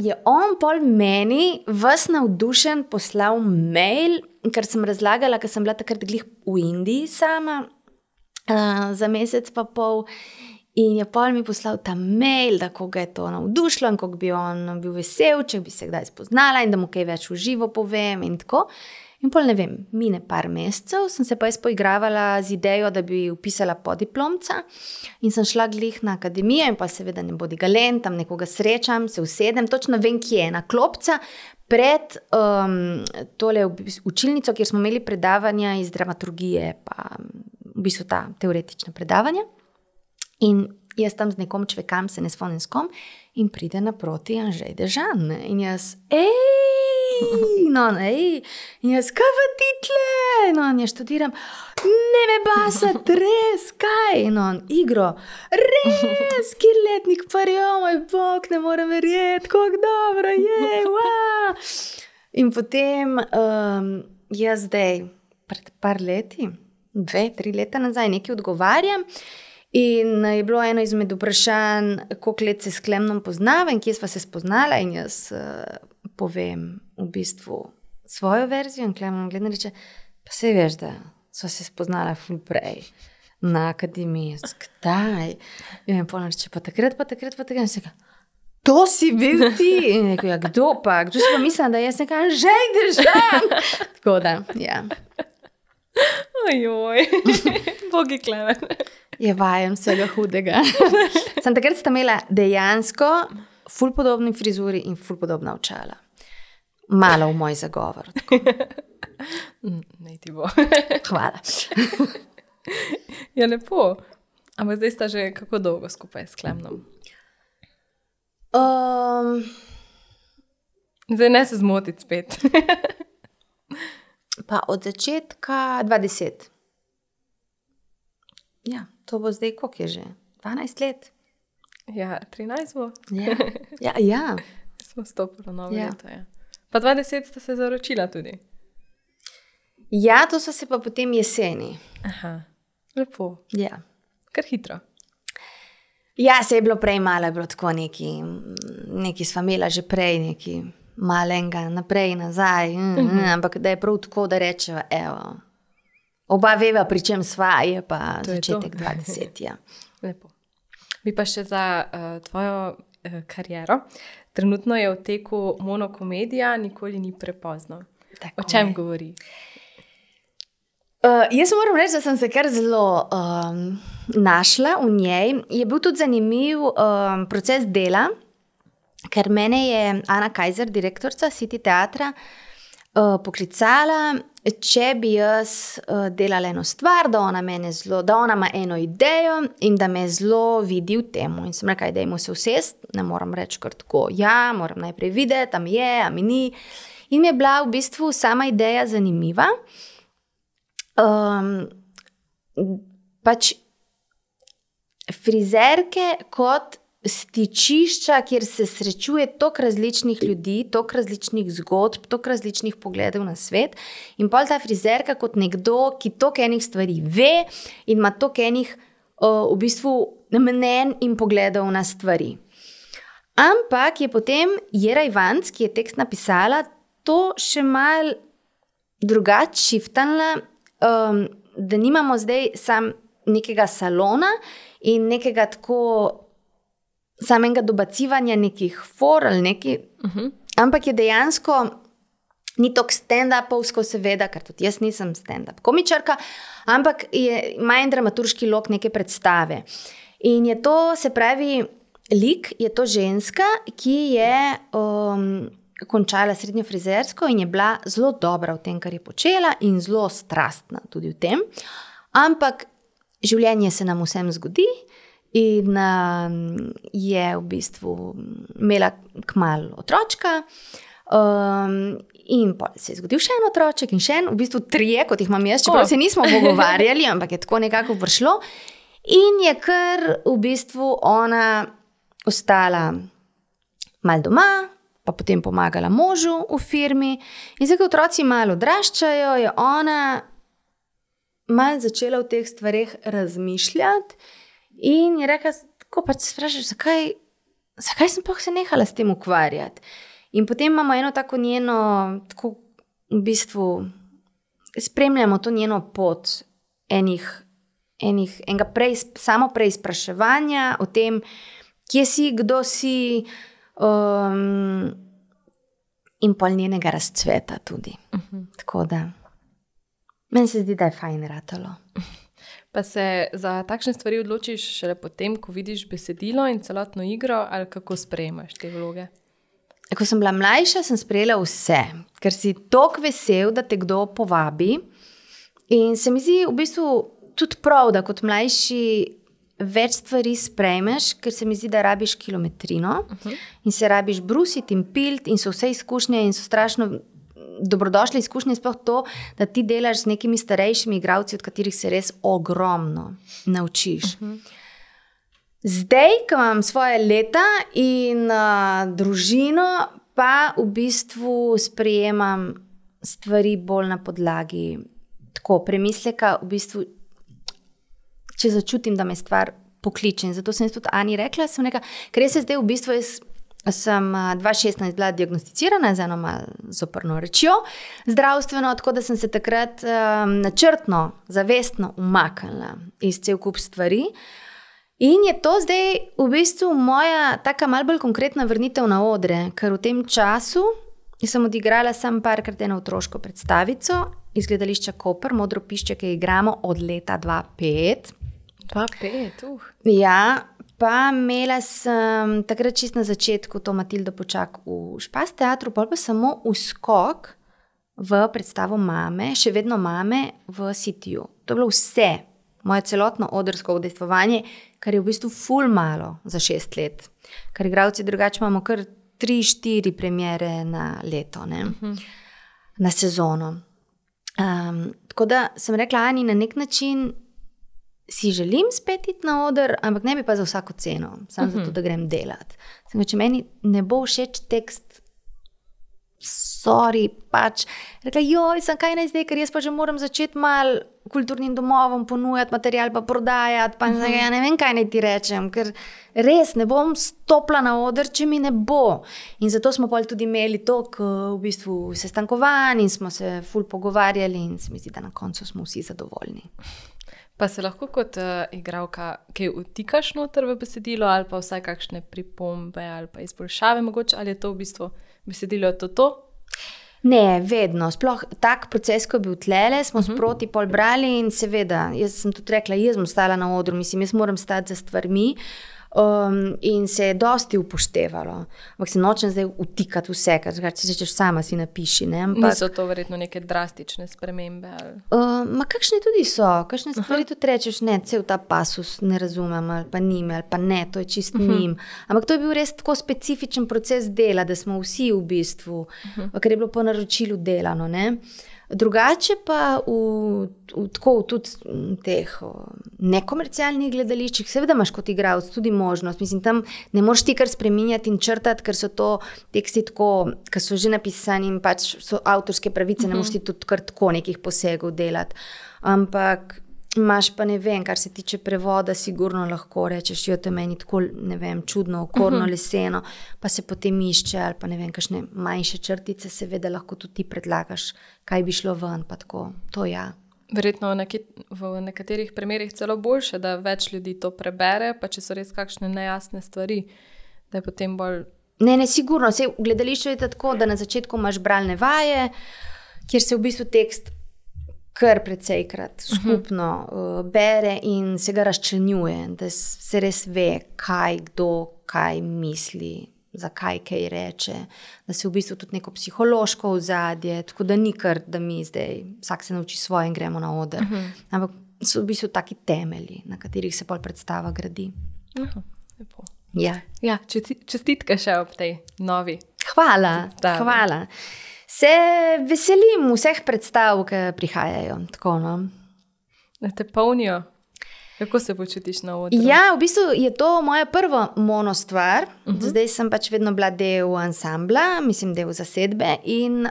Speaker 1: je on pol meni vas navdušen poslal mail, ker sem razlagala, ker sem bila takrat glih v Indiji sama za mesec pa pol. In je pol mi poslal ta mail, da koga je to navdušilo in kako bi on bil vesel, če bi se kdaj spoznala in da mu kaj več v živo povem in tako. In pol ne vem, mine par mesecev, sem se pa jaz poigravala z idejo, da bi upisala podiplomca in sem šla glih na akademijo in pa seveda ne bodi galen, tam nekoga srečam, se usedem, točno vem, kje je ena klopca pred tole učilnico, kjer smo imeli predavanja iz dramaturgije, pa v bistvu ta teoretična predavanja. In jaz tam z nekom čvekam, se ne spomnim s kom, in pride naproti Anžej Dežan. In jaz, in jaz, kaj v title? No, in jaz študiram, ne me basa, res, kaj? In on, igro, res, kjer letnik prjo, moj bog, ne morem verjeti, kako dobro je, wow. In potem jaz zdaj, pred par leti, 2-3 leta nazaj, nekaj odgovarjam, in je bilo eno izmed vprašanj, koliko let se s Klemnom poznava in kje sva se spoznala in jaz povem v bistvu svojo verzijo in Klemen gleda in reče, pa saj veš, da sva se spoznala ful prej na akademiji. Kdaj? In potem reče, pa takrat. In se ga, to si bil ti? In rekel, ja, kdo pa? Kdo si pa mislila, da jaz nekaj Anžej Dežan? Tako da, ja.
Speaker 2: Ojoj, bogi Klemen.
Speaker 1: Je vajen vsega hudega. Sem takrat sta imela dejansko ful podobni frizuri in ful podobna očala. Malo v moj zagovor.
Speaker 2: Nej ti bo.
Speaker 1: Hvala.
Speaker 2: Ja, lepo. Ampak zdaj sta že kako dolgo skupaj s Klemnom? Zdaj ne se zmotiti spet.
Speaker 1: Pa od začetka 20. Ja, to bo zdaj, koliko je že? 12 let?
Speaker 2: Ja, 13 bo.
Speaker 1: Ja.
Speaker 2: Smo stopili novo leto, ja. Pa 20 sta se zaročila tudi.
Speaker 1: Ja, to so se pa potem jeseni.
Speaker 2: Aha, lepo.
Speaker 1: Ja.
Speaker 2: Kar hitro.
Speaker 1: Ja, se je bilo prej malo, je bilo tako neki sva imela že prej, neki malenga, naprej, nazaj, ampak da je prav tako, da rečeva, evo, oba veva, pri čem sva, je pa to začetek 20, ja.
Speaker 2: Lepo. Bi pa še za tvojo kariero. Trenutno je v teku monokomedija Nikoli ni prepozno. Tako o čem govori?
Speaker 1: Jaz moram reči, da sem se kar zelo našla v njej. Je bil tudi zanimiv proces dela, ker mene je Ana Kajzer, direktorica City teatra, poklicala, če bi jaz delala eno stvar, da ona ima eno idejo in da me zelo vidi v temu. In sem rekla, dajmo se usest, ne moram reči kar tako, ja, moram najprej videti, a mi je, a mi ni. In mi je bila v bistvu sama ideja zanimiva. Pač frizerke kot stičišča, kjer se srečuje toliko različnih ljudi, toliko različnih zgodb, toliko različnih pogledov na svet in pol ta frizerka kot nekdo, ki toliko enih stvari ve in ima toliko enih v bistvu mnenj in pogledov na stvari. Ampak je potem Jera Ivanc, ki je tekst napisala, to še malo drugače šiftanla, da nimamo zdaj sam nekega salona in nekega tako samega dobacivanja nekih for ali neki, ampak je dejansko ni toliko stand-upovsko seveda, ker tudi jaz nisem stand-up komičarka, ampak ima en dramaturški lok neke predstave. In je to, se pravi, lik, je to ženska, ki je končala srednjo frizersko in je bila zelo dobra v tem, kar je počela in zelo strastna tudi v tem. Ampak življenje se nam vsem zgodi in je v bistvu imela kmalu otročka in potem se je zgodil še en otroček in še en, v bistvu 3, kot jih imam jaz, čeprav se nismo pogovarjali, ampak je tako nekako vršlo. In je kar v bistvu ona ostala malo doma, pa potem pomagala možu v firmi in zdaj, ko otroci malo odraščajo, je ona malo začela v teh stvareh razmišljati in je rekla, tako pač se sprašaš, zakaj sem pa se nehala s tem ukvarjati. In potem imamo eno tako njeno, tako v bistvu spremljamo to njeno pot enega samo preizpraševanja o tem, kje si, kdo si, in pol njenega razcveta tudi. Tako da, meni se zdi, da je fajn ratalo.
Speaker 2: Pa se za takšne stvari odločiš šele potem, ko vidiš besedilo in celotno igro, ali kako sprejemaš te vloge?
Speaker 1: Ko sem bila mlajša, sem sprejela vse, ker si toliko vesel, da te kdo povabi. In se mi zdi v bistvu tudi prav, da kot mlajši več stvari sprejmeš, ker se mi zdi, da rabiš kilometrino in se rabiš brusiti in pilt in so vse izkušnje in so strašno dobrodošle izkušnje, sploh to, da ti delaš z nekimi starejšimi igralci, od katerih se res ogromno naučiš. Zdaj, ko imam svoje leta in družino, pa v bistvu sprejemam stvari bolj na podlagi tako premisleka, v bistvu, če začutim, da me stvar pokliče. In zato sem tudi Ani rekla, ker se zdaj v bistvu sem 2016 bila diagnosticirana z eno malo zoprno rečjo zdravstveno, tako da sem se takrat načrtno, zavestno umaknila iz cel kup stvari. In je to zdaj v bistvu moja taka malo bolj konkretna vrnitev na odre, ker v tem času sem odigrala sam parkrat eno otroško predstavico iz gledališča Koper, Modro pišček, ki igramo od leta 2005.
Speaker 2: 2005,
Speaker 1: Ja, pa imela sem takrat čist na začetku to Matildo Počak v Špas teatru, pa samo uskok v predstavo Mame, še vedno Mame v Cityju. To je bilo vse, moje celotno odrsko udejstvovanje, kar je v bistvu ful malo za 6 let. Ker igralci drugače imamo kar 3-4 premiere na leto, ne? Na sezono. Tako da sem rekla Ani, na nek način si želim spet iti na oder, ampak ne bi pa za vsako ceno, samo zato, da grem delati. Če meni ne bo všeč tekst, sorry, pač. Rekla, kaj naj zdaj, ker jaz pa že moram začeti malo kulturnim domovom ponujati material, pa prodajati, pa ja ne vem, kaj naj ti rečem, ker res ne bom stopila na oder, če mi ne bo. In zato smo pol tudi imeli toliko v bistvu sestankovanj in smo se ful pogovarjali in se mi zdi, da na koncu smo vsi zadovoljni.
Speaker 2: Pa se lahko kot igralka kaj vtikaš noter v besedilo ali pa vsaj kakšne pripombe ali pa izboljšave mogoče, ali je to v bistvu besedilo to?
Speaker 1: Ne, vedno. Sploh tak proces, ko je bil tlele, smo sproti pol brali in seveda, jaz sem tudi rekla, jaz bom stala na odru, mislim, jaz moram stati za stvarmi in se je dosti upoštevalo. Ampak se nočem zdaj vtikati vse, ker če rečeš sama si napiši. Ne?
Speaker 2: Niso to verjetno neke drastične spremembe?
Speaker 1: Kakšne tudi so, kakšne stvari tudi rečeš, ne, cel ta pasus ne razumem, ali pa njim, ali pa ne, to je čist njim. Ampak to je bil res tako specifičen proces dela, da smo vsi v bistvu, ker je bilo po naročilu delano, ne. Drugače pa v tudi teh nekomercialnih gledališčih, seveda imaš kot igralec tudi možnost, mislim, tam ne moreš ti kar spreminjati in črtati, ker so to teksti tako, ker so že napisani in pač so avtorske pravice, ne moreš ti tudi kar tako nekih posegov delati. Ampak imaš pa ne vem, kar se tiče prevoda, sigurno lahko rečeš, to je meni tako, ne vem, čudno, okorno, leseno, pa se potem išče, ali pa ne vem, kakšne manjše črtice, seveda lahko tudi ti predlagaš, kaj bi šlo ven, pa tako, to ja.
Speaker 2: Verjetno v nekaterih primerih celo boljše, da več ljudi to prebere, pa če so res kakšne nejasne stvari, da je potem bolj...
Speaker 1: Ne, sigurno, v gledališču je tako, da na začetku imaš bralne vaje, kjer se v bistvu tekst kar precejkrat skupno bere in se ga razčlenjuje, da se res ve, kdo kaj misli, zakaj kaj reče, da se v bistvu tudi neko psihološko ozadje, tako da ni kar, da mi zdaj vsak se nauči svoje in gremo na oder. Ampak so v bistvu taki temelji, na katerih se pol predstava gradi.
Speaker 2: Lepo.
Speaker 1: Ja,
Speaker 2: čestitke še ob tej novi.
Speaker 1: Hvala. Se veselim vseh predstav, ki prihajajo. Tako, no.
Speaker 2: Da te polnijo? Kako se počutiš na odru?
Speaker 1: Ja, v bistvu je to moja prva monostvar. Zdaj sem pač vedno bila del ansambla, mislim, del zasedbe. In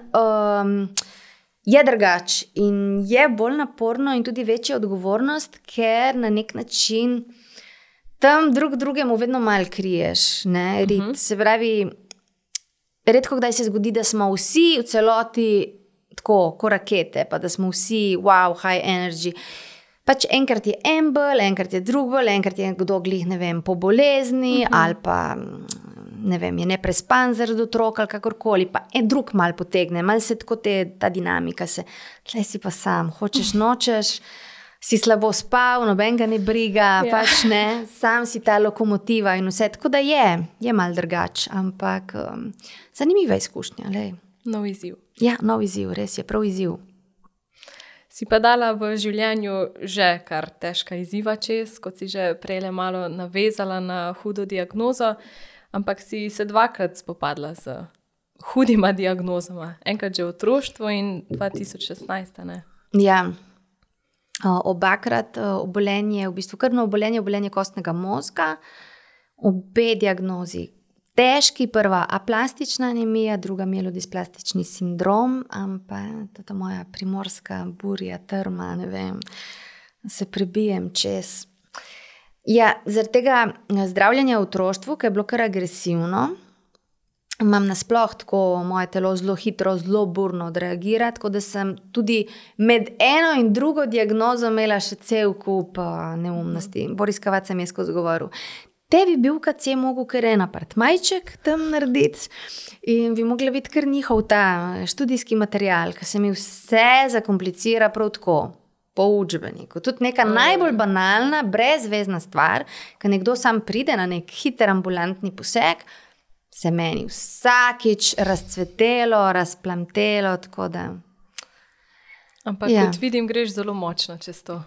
Speaker 1: je drugače in je bolj naporno in tudi večja odgovornost, ker na nek način tam drugemu vedno malo kriješ. Ne? Se pravi, redko kdaj se zgodi, da smo vsi v celoti tako, ko rakete, pa da smo vsi wow, high energy. Pač enkrat je en bolj, enkrat je drug bolj, enkrat je kdo glih, ne vem, po bolezni ali pa, ne vem, je neprespan zaradi otroka ali kakorkoli, pa drug mal potegne, mal se tako ta dinamika se, tlej si pa sam, hočeš, nočeš, si slabo spal, noben ga ne briga, pač ne, sam si ta lokomotiva in vse, tako da je mal drugač, ampak zanimiva izkušnja, lej.
Speaker 2: Nov izziv.
Speaker 1: Ja, nov izziv, res je, prav izziv.
Speaker 2: Si pa dala v življenju že kar težka izziva čez, kot si že prejle malo navezala na hudo diagnozo, ampak si se 2krat spopadla z hudima diagnozama. Enkrat že v otroštvu in 2016, ne?
Speaker 1: Ja, obakrat obolenje, v bistvu krvno obolenje kostnega mozga, obe diagnozi. Težki, prva aplastična anemija, druga mielodisplastični sindrom, ampak ta moja primorska burja, trma, ne vem, se prebijem čez. Ja, zaradi tega zdravljenja v otroštvu, ki je bilo kar agresivno, imam nasploh tako moje telo zelo hitro, zelo burno odreagira, tako da sem tudi med eno in drugo diagnozo imela še cel kup neumnosti. Boris Kavac mi je skozi govoril, tebi bi v KC mogel kar en apartmajček tam narediti in bi mogla biti kar njihov ta študijski material, ki se mi vse zakomplicira prav tako, po učbeniku. Tudi neka najbolj banalna, brezvezna stvar, ko nekdo sam pride na nek hiter ambulantni poseg, se meni vsakič razcvetelo, razplamtelo, tako da...
Speaker 2: Ampak kot vidim, greš zelo močno čez to.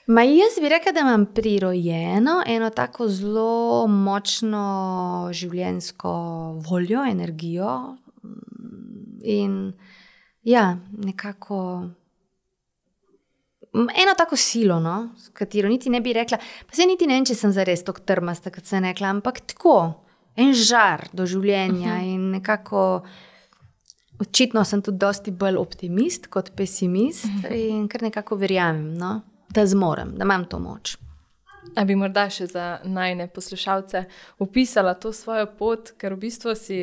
Speaker 1: Jaz bi rekla, da imam prirojeno eno tako zelo močno življenjsko voljo, energijo in nekako eno tako silo, s katero niti ne bi rekla, pa se niti ne vem, če sem zares tako trmasta, kot sem rekla, ampak tako, en žar do življenja in nekako očitno sem tudi dosti bolj optimist kot pesimist in kar nekako verjamem, da zmorem, da imam to moč.
Speaker 2: A bi morda še za najne poslušalce opisala to svojo pot, ker v bistvu si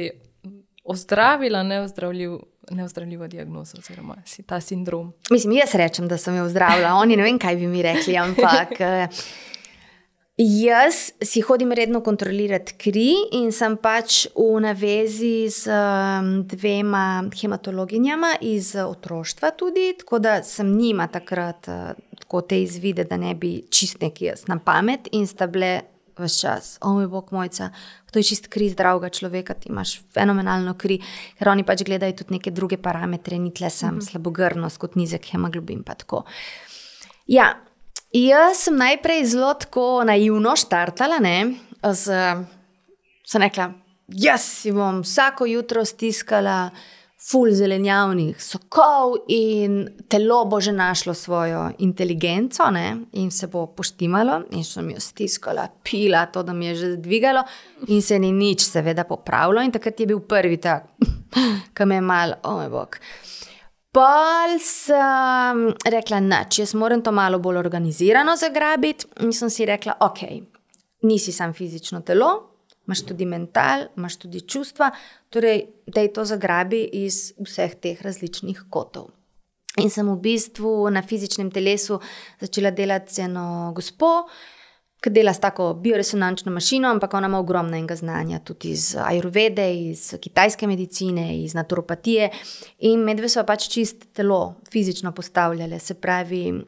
Speaker 2: ozdravila neozdravljivo diagnozo oziroma si ta sindrom?
Speaker 1: Mislim, jaz rečem, da sem jo ozdravila, oni ne vem, kaj bi mi rekli, ampak jaz si hodim redno kontrolirati kri in sem pač v navezi z 2 hematologinjama iz otroštva tudi, tako da sem njima takrat tako te izvide, da ne bi čist neki jaz na pamet in sta bile ves čas, moj bog mojca, to je čist kri zdravega človeka, ti imaš fenomenalno kri, ker oni pač gledajo tudi neke druge parametre, ni tle sem slabogrnost kot nizek hemoglobin pa tako. Ja, jaz sem najprej zelo tako naivno štartala, sem rekla, jaz si bom vsako jutro stiskala ful zelenjavnih sokov in telo bo že našlo svojo inteligenco in se bo poštimalo in sem jo stiskala, pila to, da mi je že dvigalo in se ni nič seveda popravilo in takrat je bil prvi tak, ki me je mal, moj bog. Pol sem rekla, jaz moram to malo bolj organizirano zagrabiti in sem si rekla, ok, nisi sam fizično telo, imaš tudi mental, imaš tudi čustva, torej, da je to zagrabi iz vseh teh različnih kotov. In sem v bistvu na fizičnem telesu začela delati z eno gospo, ki dela s tako bioresonančno mašino, ampak ona ima ogromno enega znanja, tudi iz ajurvede, iz kitajske medicine, iz naturopatije in medve so pač čist telo fizično postavljale, se pravi,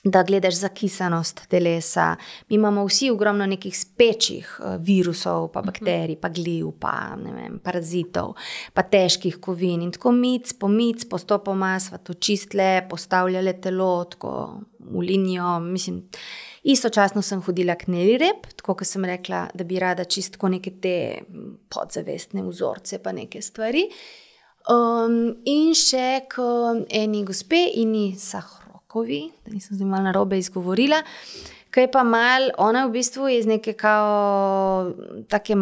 Speaker 1: da gledaš zakisanost telesa. Mi imamo vsi ogromno nekih spečih virusov, pa bakterij, pa gliv, pa ne vem, parazitov, pa težkih kovin in tako mic, postopoma sva to čistle, postavljale telo tako v linijo, mislim, istočasno sem hodila k Nelirep, tako ko sem rekla, da bi rada čistko neke te podzavestne vzorce, pa neke stvari. In še k eni gospe, Ini Sahrokovi, da nisem zdaj malo narobe izgovorila, ki je pa ona v bistvu iz neke kao, take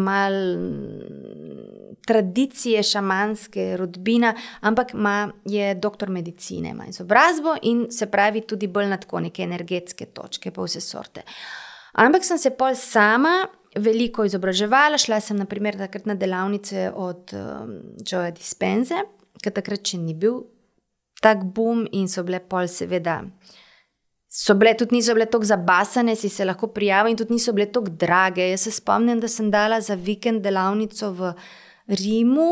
Speaker 1: tradicije šamanske, rodbina, ampak je doktor medicine, ima izobrazbo in se pravi tudi bolj na tako neke energetske točke, pa vse sorte. Ampak sem se pol sama veliko izobraževala, šla sem naprimer takrat na delavnice od Joeja Dispenze, ker takrat še ni bil tak boom in so bile pol seveda, tudi niso bile toliko zabasane, si se lahko prijavil in tudi niso bile toliko drage. Jaz se spomnim, da sem dala za vikend delavnico v Rimu,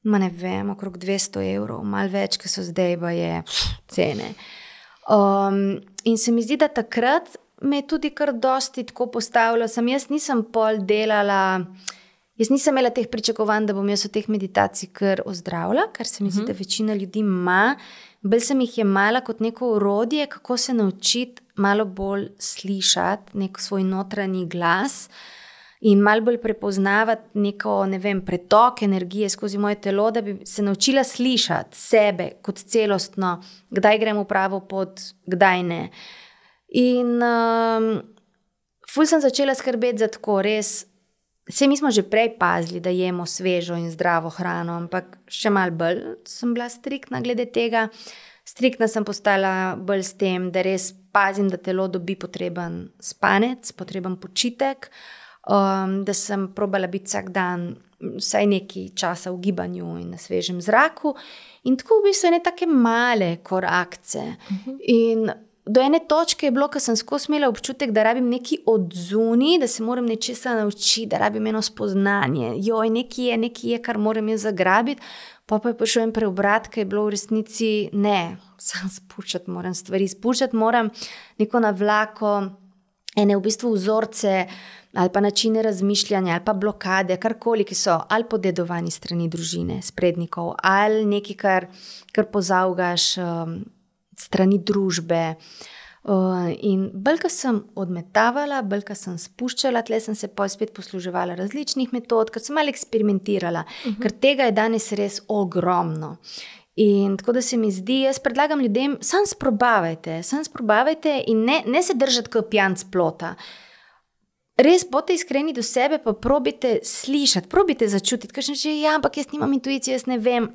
Speaker 1: ne vem, okrog 200 €, malo več, ker so zdaj cene. In se mi zdi, da takrat me je tudi kar dosti tako postavilo, jaz nisem pol delala, jaz nisem imela teh pričakovanj, da bom jaz od teh meditacij kar ozdravila, kar se mi zdi, da večina ljudi ima. Bolj sem jih jemala kot neko orodje, kako se naučiti malo bolj slišati nek svoj notranji glas in malo bolj prepoznavati neko, ne vem, pretok energije skozi moje telo, da bi se naučila slišati sebe kot celostno, kdaj grem v pravo pot, kdaj ne. In ful sem začela skrbeti za tako res, saj mi smo že prej pazili, da jemo svežo in zdravo hrano, ampak še malo bolj sem bila striktna glede tega. Striktna sem postala bolj s tem, da res pazim, da telo dobi potreben spanec, potreben počitek, da sem probala biti vsak dan vsaj nekaj časa v gibanju in na svežem zraku. In tako v bistvu ene take male korakce. In do ene točke je bilo, ko sem skozi imela občutek, da rabim nekaj odzuni, da se moram nečesa naučiti, da rabim eno spoznanje. Nekaj je, kar moram jaz zagrabiti. Pa je prišel en preobrat, ki je bilo v resnici ne, sam spuščati moram stvari, spuščati moram neko navlako, ene v bistvu vzorce ali pa načine razmišljanja ali pa blokade, karkoli, ki so ali podedovani strani družine, sprednikov, ali nekaj, kar pozavgaš strani družbe. In bolj, ko sem odmetavala, bolj, ko sem spuščala, tle sem se spet posluževala različnih metod, ker sem malo eksperimentirala, ker tega je danes res ogromno. In tako da se mi zdi, jaz predlagam ljudem, samo sprobavajte in ne se držati kot pijanc plota. Res bodite iskreni do sebe, pa probite slišati, probite začutiti, ker že ampak jaz nimam intuicije, jaz ne vem.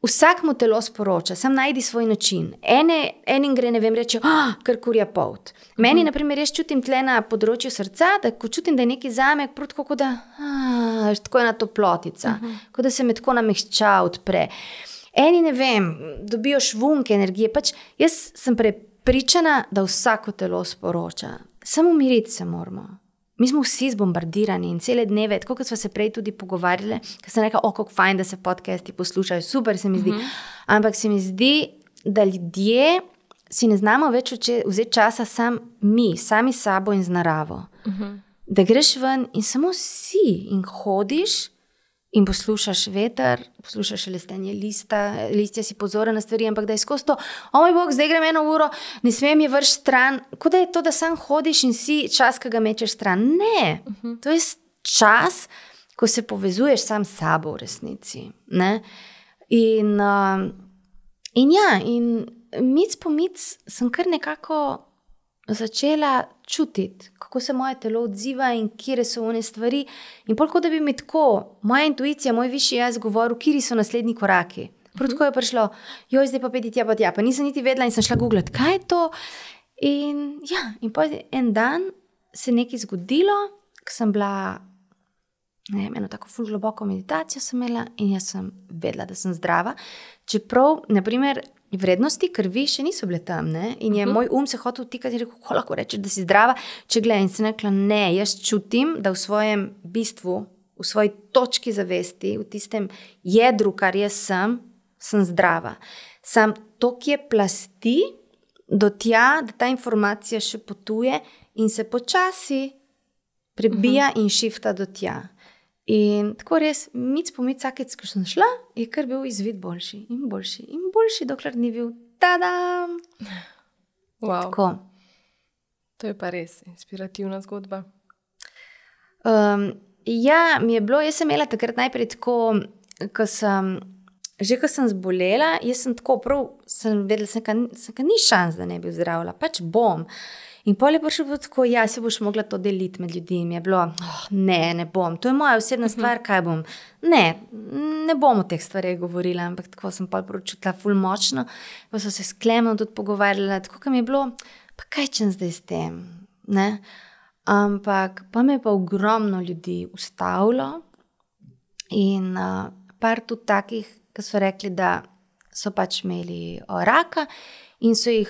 Speaker 1: Vsak mu telo sporoča, sam najdi svoj način. Enim gre, ne vem, reče, kar kurja polt. Meni, na primer, jaz čutim tle na področju srca, da ko čutim, da je nekaj zame, tako da, tako je ena toplotica, kot da se me tako namehča, odpre. Eni, ne vem, dobijo švunk energije, jaz sem prepričana, da vsako telo sporoča. Samo umiriti se moramo. Mi smo vsi zbombardirani in cele dneve, tako kot smo se prej tudi pogovarjali, ker sem rekla, kako fajn, da se podcasti poslušajo, super se mi zdi. Ampak se mi zdi, da ljudje si ne znamo več vzeti časa sami s sabo in z naravo. Da greš ven in samo si in hodiš in poslušaš veter, poslušaš lestenje listja, si pozoren na stvari, ampak da je skozi to, moj bog, zdaj grem 1 uro, ne smem je vrš stran, kot da je to, da sam hodiš in si čas, ki ga mečeš stran. Ne, to je čas, ko se povezuješ sam s sabo v resnici. Ne? In mic po mic sem kar nekako začela čutiti, kako se moje telo odziva in kje so one stvari. In polko da bi mi tako, moja intuicija, moj višji jaz govoril, kje so naslednji koraki. Prav tako je prišlo, zdaj pa peti tja pa tja, pa nisem niti vedela in sem šla googlati, kaj je to. In pa en dan se nekaj zgodilo, ko sem bila, ne vem, eno tako ful globoko meditacijo sem imela in jaz sem vedela, da sem zdrava. Čeprav, na primer, vrednosti krvi še niso bile tam, ne? In je moj se hotel vtikati in rekel, kako lahko rečeš, da si zdrava, če gledaj. In sem rekla, ne, jaz čutim, da v svojem bistvu, v svoji točki zavesti, v tistem jedru, kar jaz sem zdrava. Sam to, ki je plasti do tja, da ta informacija še potuje in se počasi prebija in šifta do tja. In tako res, mic po mic, vsakeč, ko sem šla, je kar bil izvid boljši in boljši in boljši, dokler ni bil tadam.
Speaker 2: Wow.
Speaker 1: Tako.
Speaker 2: To je pa res inspirativna zgodba.
Speaker 1: Ja, mi je bilo, jaz sem imela takrat najprej tako, ko sem zbolela, jaz sem tako prav, sem vedela, da ni šans, da ne bi zdravila, bom. In pol je prišel tako, se boš mogla to deliti med ljudmi. Mi je bilo, ne bom, to je moja osebna stvar, kaj bom. Ne bom o teh stvareh govorila, ampak tako sem pol čutila ful močno. Pa so se s Klemom tudi pogovarjala, tako kam je bilo, pa kaj čem zdaj s tem, ne? Ampak pa me je pa ogromno ljudi ustavilo in par tudi takih, ki so rekli, da so pač imeli raka in so jih,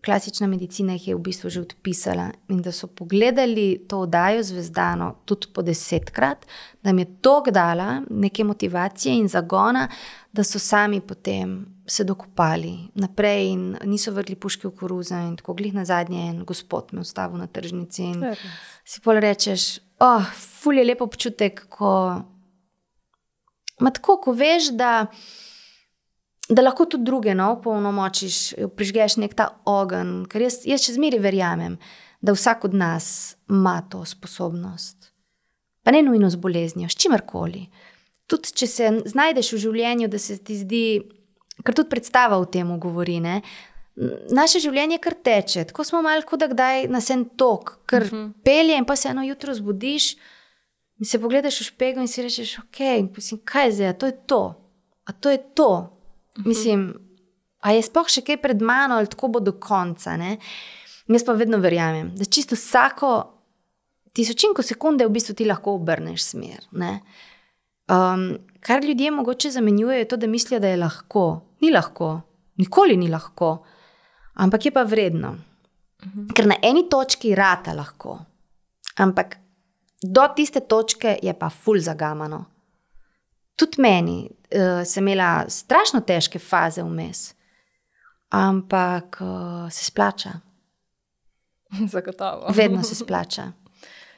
Speaker 1: klasična medicina jih je v bistvu že odpisala in da so pogledali to oddajo Zvezdano tudi po 10-krat, da mi je toliko dala neke motivacije in zagona, da so sami potem se dokopali naprej in niso vrgli puške v koruzo in tako glih na zadnje en gospod me ustavil na tržnici in si pol rečeš, ful je lepo občutek, ko veš, da lahko tudi druge polnomočiš, prižgeš nek ta ogenj, ker jaz še zmeraj verjamem, da vsak od nas ima to sposobnost. Pa ne nujno z boleznijo, s čimerkoli. Tudi, če se znajdeš v življenju, da se ti zdi, kar tudi predstava v tem govori, ne? Naše življenje kar teče, tako smo malo kot da kdaj nas en tok, kar pelje in pa se eno jutro zbudiš in se pogledaš v špegel in si rečeš, kaj je zdaj, to je to, a to je to. Mislim, a je sploh še kaj pred mano ali tako bo do konca, ne? Jaz pa vedno verjamem, da čisto vsako tisočinko sekunde v bistvu ti lahko obrneš smer, ne? Kar ljudje mogoče zamenjujejo je to, da mislijo, da je lahko. Ni lahko, nikoli ni lahko, ampak je pa vredno. Ker na eni točki rata lahko, ampak do tiste točke je pa ful zagamano. Tudi meni sem imela strašno težke faze vmes, ampak se splača.
Speaker 2: Zagotovo.
Speaker 1: Vedno se splača.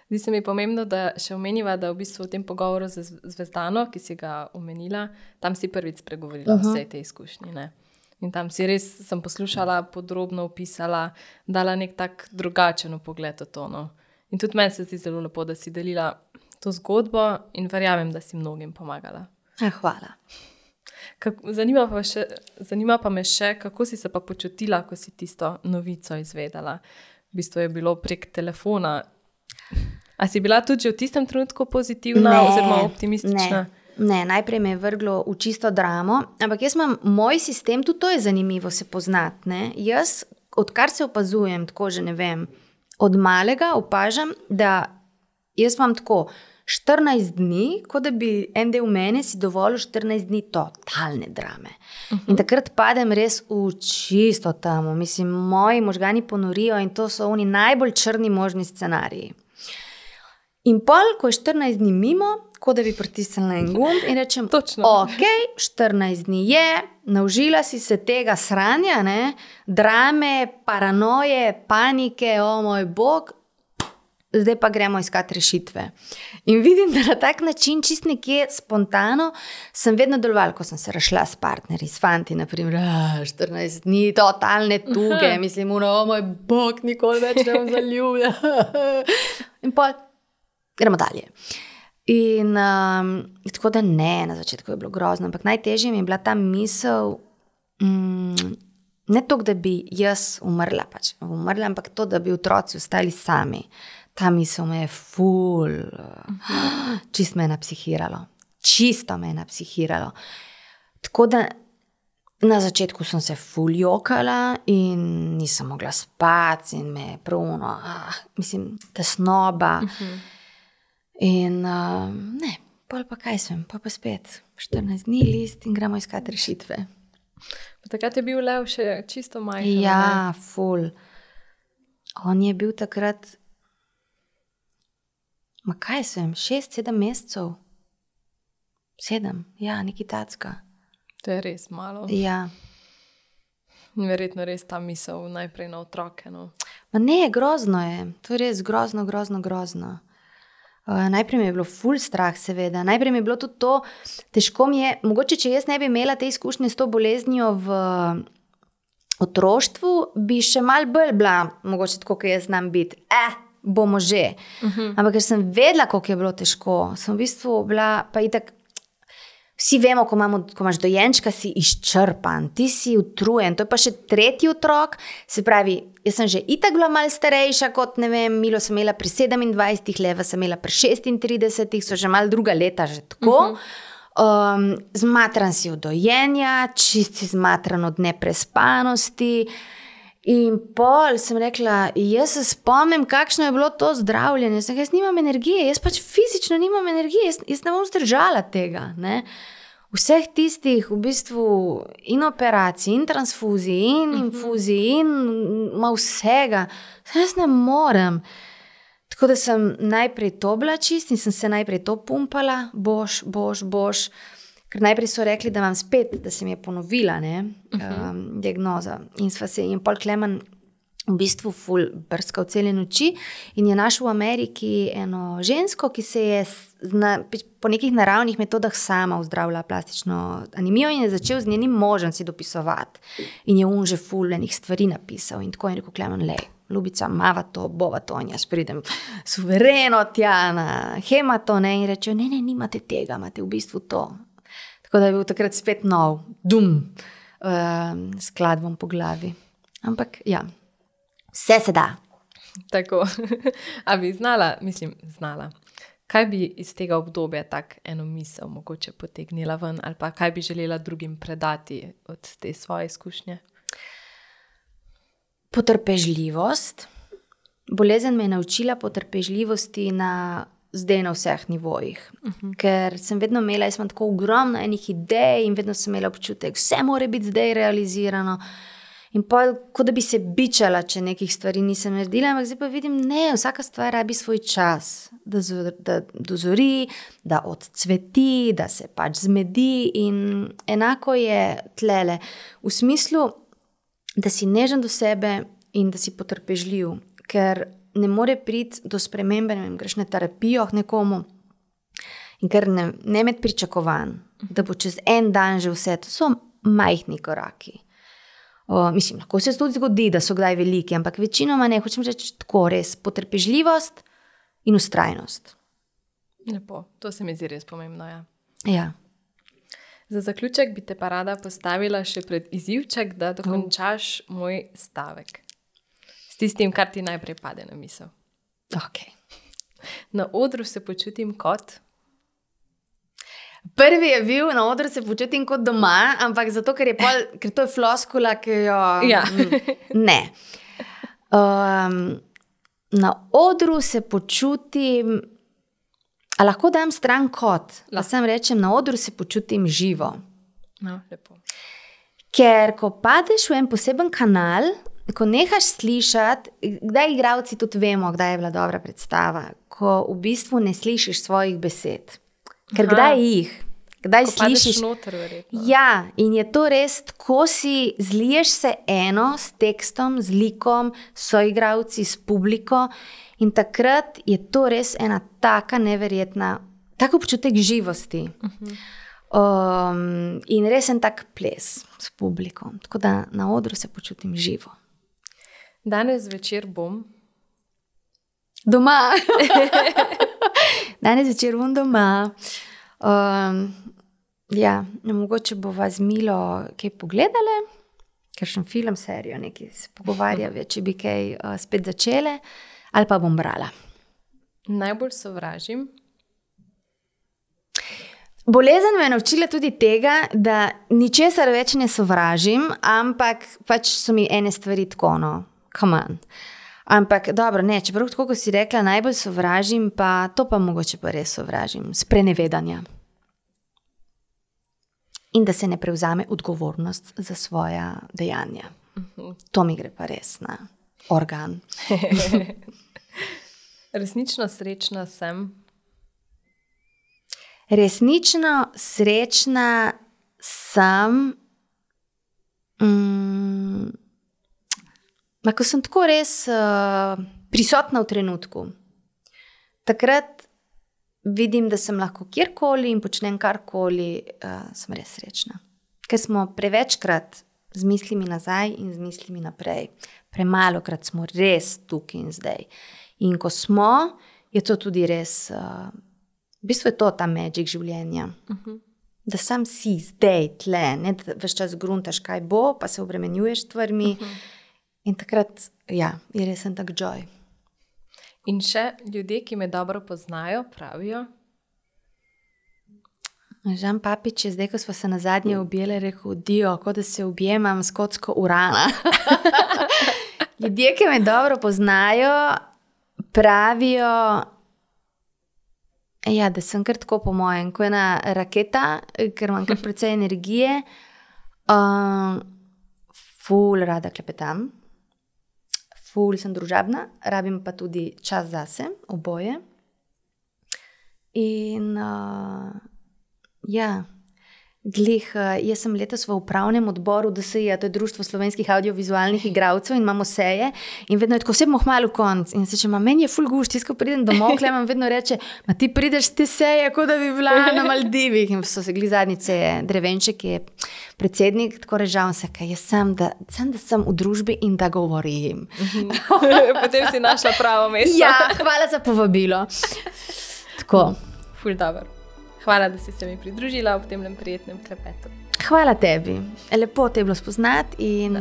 Speaker 2: Zdi se mi pomembno, da še omeniva, da v bistvu v tem pogovoru z Zvezdano, ki si ga omenila, tam si prvič spregovorila vse te izkušnje, ne? In tam si res, sem poslušala, podrobno opisala, dala nek tak drugačen pogled v to, no. In tudi meni se zdi zelo lepo, da si delila to zgodbo in verjamem, da si mnogim pomagala.
Speaker 1: Hvala.
Speaker 2: Zanima pa me še, kako si se pa počutila, ko si tisto novico izvedela. V bistvu je bilo prek telefona. A si bila tudi že v tistem trenutku pozitivna oziroma optimistična?
Speaker 1: Ne, najprej me je vrglo v čisto dramo, ampak jaz imam moj sistem, tudi to je zanimivo se poznati, ne? Jaz, odkar se opazujem, tako že ne vem, od malega opažam, da jaz imam tako 14 dni, kot da bi en del mene si dovolil 14 dni totalne drame. In takrat padem res v čisto tamo. Mislim, moji možgani ponorijo in to so oni najbolj črni možni scenariji. In pol, ko je 14 dni mimo, kot da bi pritisnila en gumb in rečem, ok, 14 dni je, naužila si se tega sranja, ne? Drame, paranoje, panike, moj bog, zdaj pa gremo iskati rešitve. In vidim, da na tak način, čist nekje spontano, sem vedno delovala, ko sem se razšla s partnerji, s fanti, naprimer, 14 dni, totalne tuge, mislim, moj bog, nikoli več ne bom zaljubila. In pol, gremo dalje. In tako da ne, na začetku je bilo grozno, ampak najtežje mi je bila ta misel, ne to, da bi jaz umrla, ampak to, da bi otroci ostali sami. Ta misel me je ful, čisto me je napsihiralo. Čisto me je napsihiralo. Tako da na začetku sem se ful jokala in nisem mogla spati in me je pruno, mislim, tesnoba. In ne, pol pa kaj sem, pa spet 14 dni list in gremo iskati rešitve.
Speaker 2: Pa takrat je bil Lev še čisto majhen.
Speaker 1: Ja, ful. On je bil takrat, kaj sem, 6-7 mesecev? 7, ja, nekaj tacka.
Speaker 2: To je res malo.
Speaker 1: Ja.
Speaker 2: Verjetno res ta misel najprej na otroke, no.
Speaker 1: Ma ne, grozno je, to je res grozno. Najprej mi je bilo ful strah, seveda. Najprej mi je bilo tudi to, težko mi je, mogoče, če jaz ne bi imela te izkušnje s to boleznijo v otroštvu, bi še malo bolj bila, mogoče tako, kot jaz znam biti. Bomo že. Ampak ker sem vedela, koliko je bilo težko, sem v bistvu bila, pa itak, vsi vemo, ko imaš dojenčka, si izčrpan, ti si utrujen, to je pa še tretji otrok, se pravi, jaz sem že itak bila malo starejša kot, ne vem, Milo sem imela pri 27, Leva sem imela pri 36, so že malo druga leta že tako. Zmatran si od dojenja, čisti zmatran od neprespanosti in pol sem rekla, jaz se spomnim, kakšno je bilo to zdravljenje, jaz nimam energije, jaz pač fizično nimam energije, jaz ne bom zdržala tega, ne. Vseh tistih v bistvu in operacij, in transfuzij, in infuzij, in vsega, jaz ne morem. Tako da sem najprej to bila čist in sem se najprej to pumpala, boš. Ker najprej so rekli, da imam spet, da se mi je ponovila, ne, diagnoza. In pol Klemen v bistvu ful brskal cele noči in je našel v Ameriki eno žensko, ki se je po nekih naravnih metodah sama vzdravila plastično anemijo in je začel z njenim možem si dopisovati. In je že ful enih stvari napisal in tako je rekel Klemen, lej, Ljubica, mava to, bova to, in jaz pridem suvereno tja na hematon in rečejo, ne, nimate tega, imate v bistvu to. Tako da je bil takrat spet nov, skladbom po glavi. Ampak, ja, vse se da.
Speaker 2: Tako, a bi znala, kaj bi iz tega obdobja tak eno misel mogoče potegnila ven, ali pa kaj bi želela drugim predati od te svoje izkušnje?
Speaker 1: Potrpežljivost. Bolezen me je naučila potrpežljivosti zdaj na vseh nivojih. Ker sem vedno imela, jaz imam tako ogromno enih idej in vedno sem imela občutek, vse mora biti zdaj realizirano. In pa, kot da bi se bičala, če nekih stvari nisem naredila, ampak zdaj pa vidim, ne, vsaka stvar rabi svoj čas, da dozori, da odcveti, da se pač zmedi in enako je tlele. V smislu, da si nežen do sebe in da si potrpežljiv, ker ne more priti do spremembe, ne vem, greš na terapijo nekomu in ker ne imeti pričakovanj, da bo čez en dan že vse, to so majhni koraki. Lahko se tudi zgodi, da so kdaj veliki, ampak večinoma ne, hočem reči tako res, potrpežljivost in vztrajnost.
Speaker 2: Lepo, to se mi zdi res pomembno, ja.
Speaker 1: Ja.
Speaker 2: Za zaključek bi te pa rada postavila še pred izivček, da dokončaš moj stavek. S tistim, kar ti najprej pade na misel.
Speaker 1: Ok.
Speaker 2: Na odru se počutim kot...
Speaker 1: Prvi je bil, na odru se počutim kot doma, ampak zato, ker to je floskula, ki jo...
Speaker 2: Ja.
Speaker 1: Ne. Na odru se počutim... A lahko dam stran kot? Da sam rečem, na odru se počutim živo.
Speaker 2: No, lepo.
Speaker 1: Ker ko padeš v en poseben kanal, ko nehaš slišati, kdaj igralci tudi vemo, kdaj je bila dobra predstava, ko v bistvu ne slišiš svojih besed. Ker kdaj jih? Kdaj
Speaker 2: ko
Speaker 1: slišiš?
Speaker 2: Padeš noter, verjetno.
Speaker 1: Ja, in je to res, ko si zliješ se eno s tekstom, z likom, soigralci, s publiko in takrat je to res ena taka neverjetna, tako občutek živosti. In res en tak ples s publikom. Tako da na odru se počutim živo.
Speaker 2: Danes večer bom
Speaker 1: doma. Danes večer bom doma. Ja, mogoče bova z Milo kaj pogledale, kakšen film, serijo, nekaj se pogovarjave, če bi kaj spet začele, ali pa bom brala.
Speaker 2: Najbolj sovražim?
Speaker 1: Bolezen me je naučila tudi tega, da ničesar več ne sovražim, ampak pač so mi ene stvari tako, no, come on. Ampak dobro, ne, čeprav tako, ko si rekla, najbolj sovražim, pa to pa mogoče pa res sovražim, sprenevedanja. In da se ne prevzame odgovornost za svoja dejanja. To mi gre pa res na organ.
Speaker 2: Resnično srečna sem?
Speaker 1: Resnično srečna sem, ko sem tako res prisotna v trenutku. Takrat vidim, da sem lahko kjerkoli in počnem karkoli, sem res srečna. Ker smo prevečkrat z mislimi nazaj in z mislimi naprej. Premalokrat smo res tukaj in zdaj. In ko smo, je to tudi res, v bistvu je to ta magic življenja. Da sam si zdaj tle, ne da veš čas gruntaš, kaj bo, pa se obremenjuješ stvarmi. In takrat, ja, je resen tak joy.
Speaker 2: In še ljudje, ki me dobro poznajo, pravijo?
Speaker 1: Žan Papič je zdaj, ko smo se na zadnje objeli, rekel, Dio, kot da se objemam s kocko urana. Ljudje, ki me dobro poznajo, pravijo, ja, da sem kar tako po mojem, ko ena raketa, ker imam kar precej energije, ful rada klepetam, ful sem družabna, rabim pa tudi čas zase, oboje. In ja, jaz sem letos v upravnem odboru DSI, to je Društvo slovenskih audiovizualnih igralcev in imamo seje in vedno je tako, vse bomo hmalo konc in se čema, meni je ful gušt, tisto, ko pridem domov, imam vedno reče, ma ti prideš te seje, kot da bi bila na Maldivih in so se gli zadnjice, Drevenček je predsednik, tako režal se, kaj jaz sem, da sem v družbi in da govorim.
Speaker 2: Potem si našla pravo mesto.
Speaker 1: Ja, hvala za povabilo. Tako.
Speaker 2: Ful dobro. Hvala, da si se mi pridružila ob tem prijetnem klepetu.
Speaker 1: Hvala tebi. Lepo te je bilo spoznati in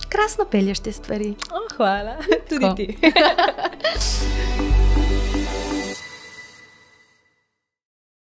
Speaker 1: krasno pelješ te stvari.
Speaker 2: Hvala. Tudi ti.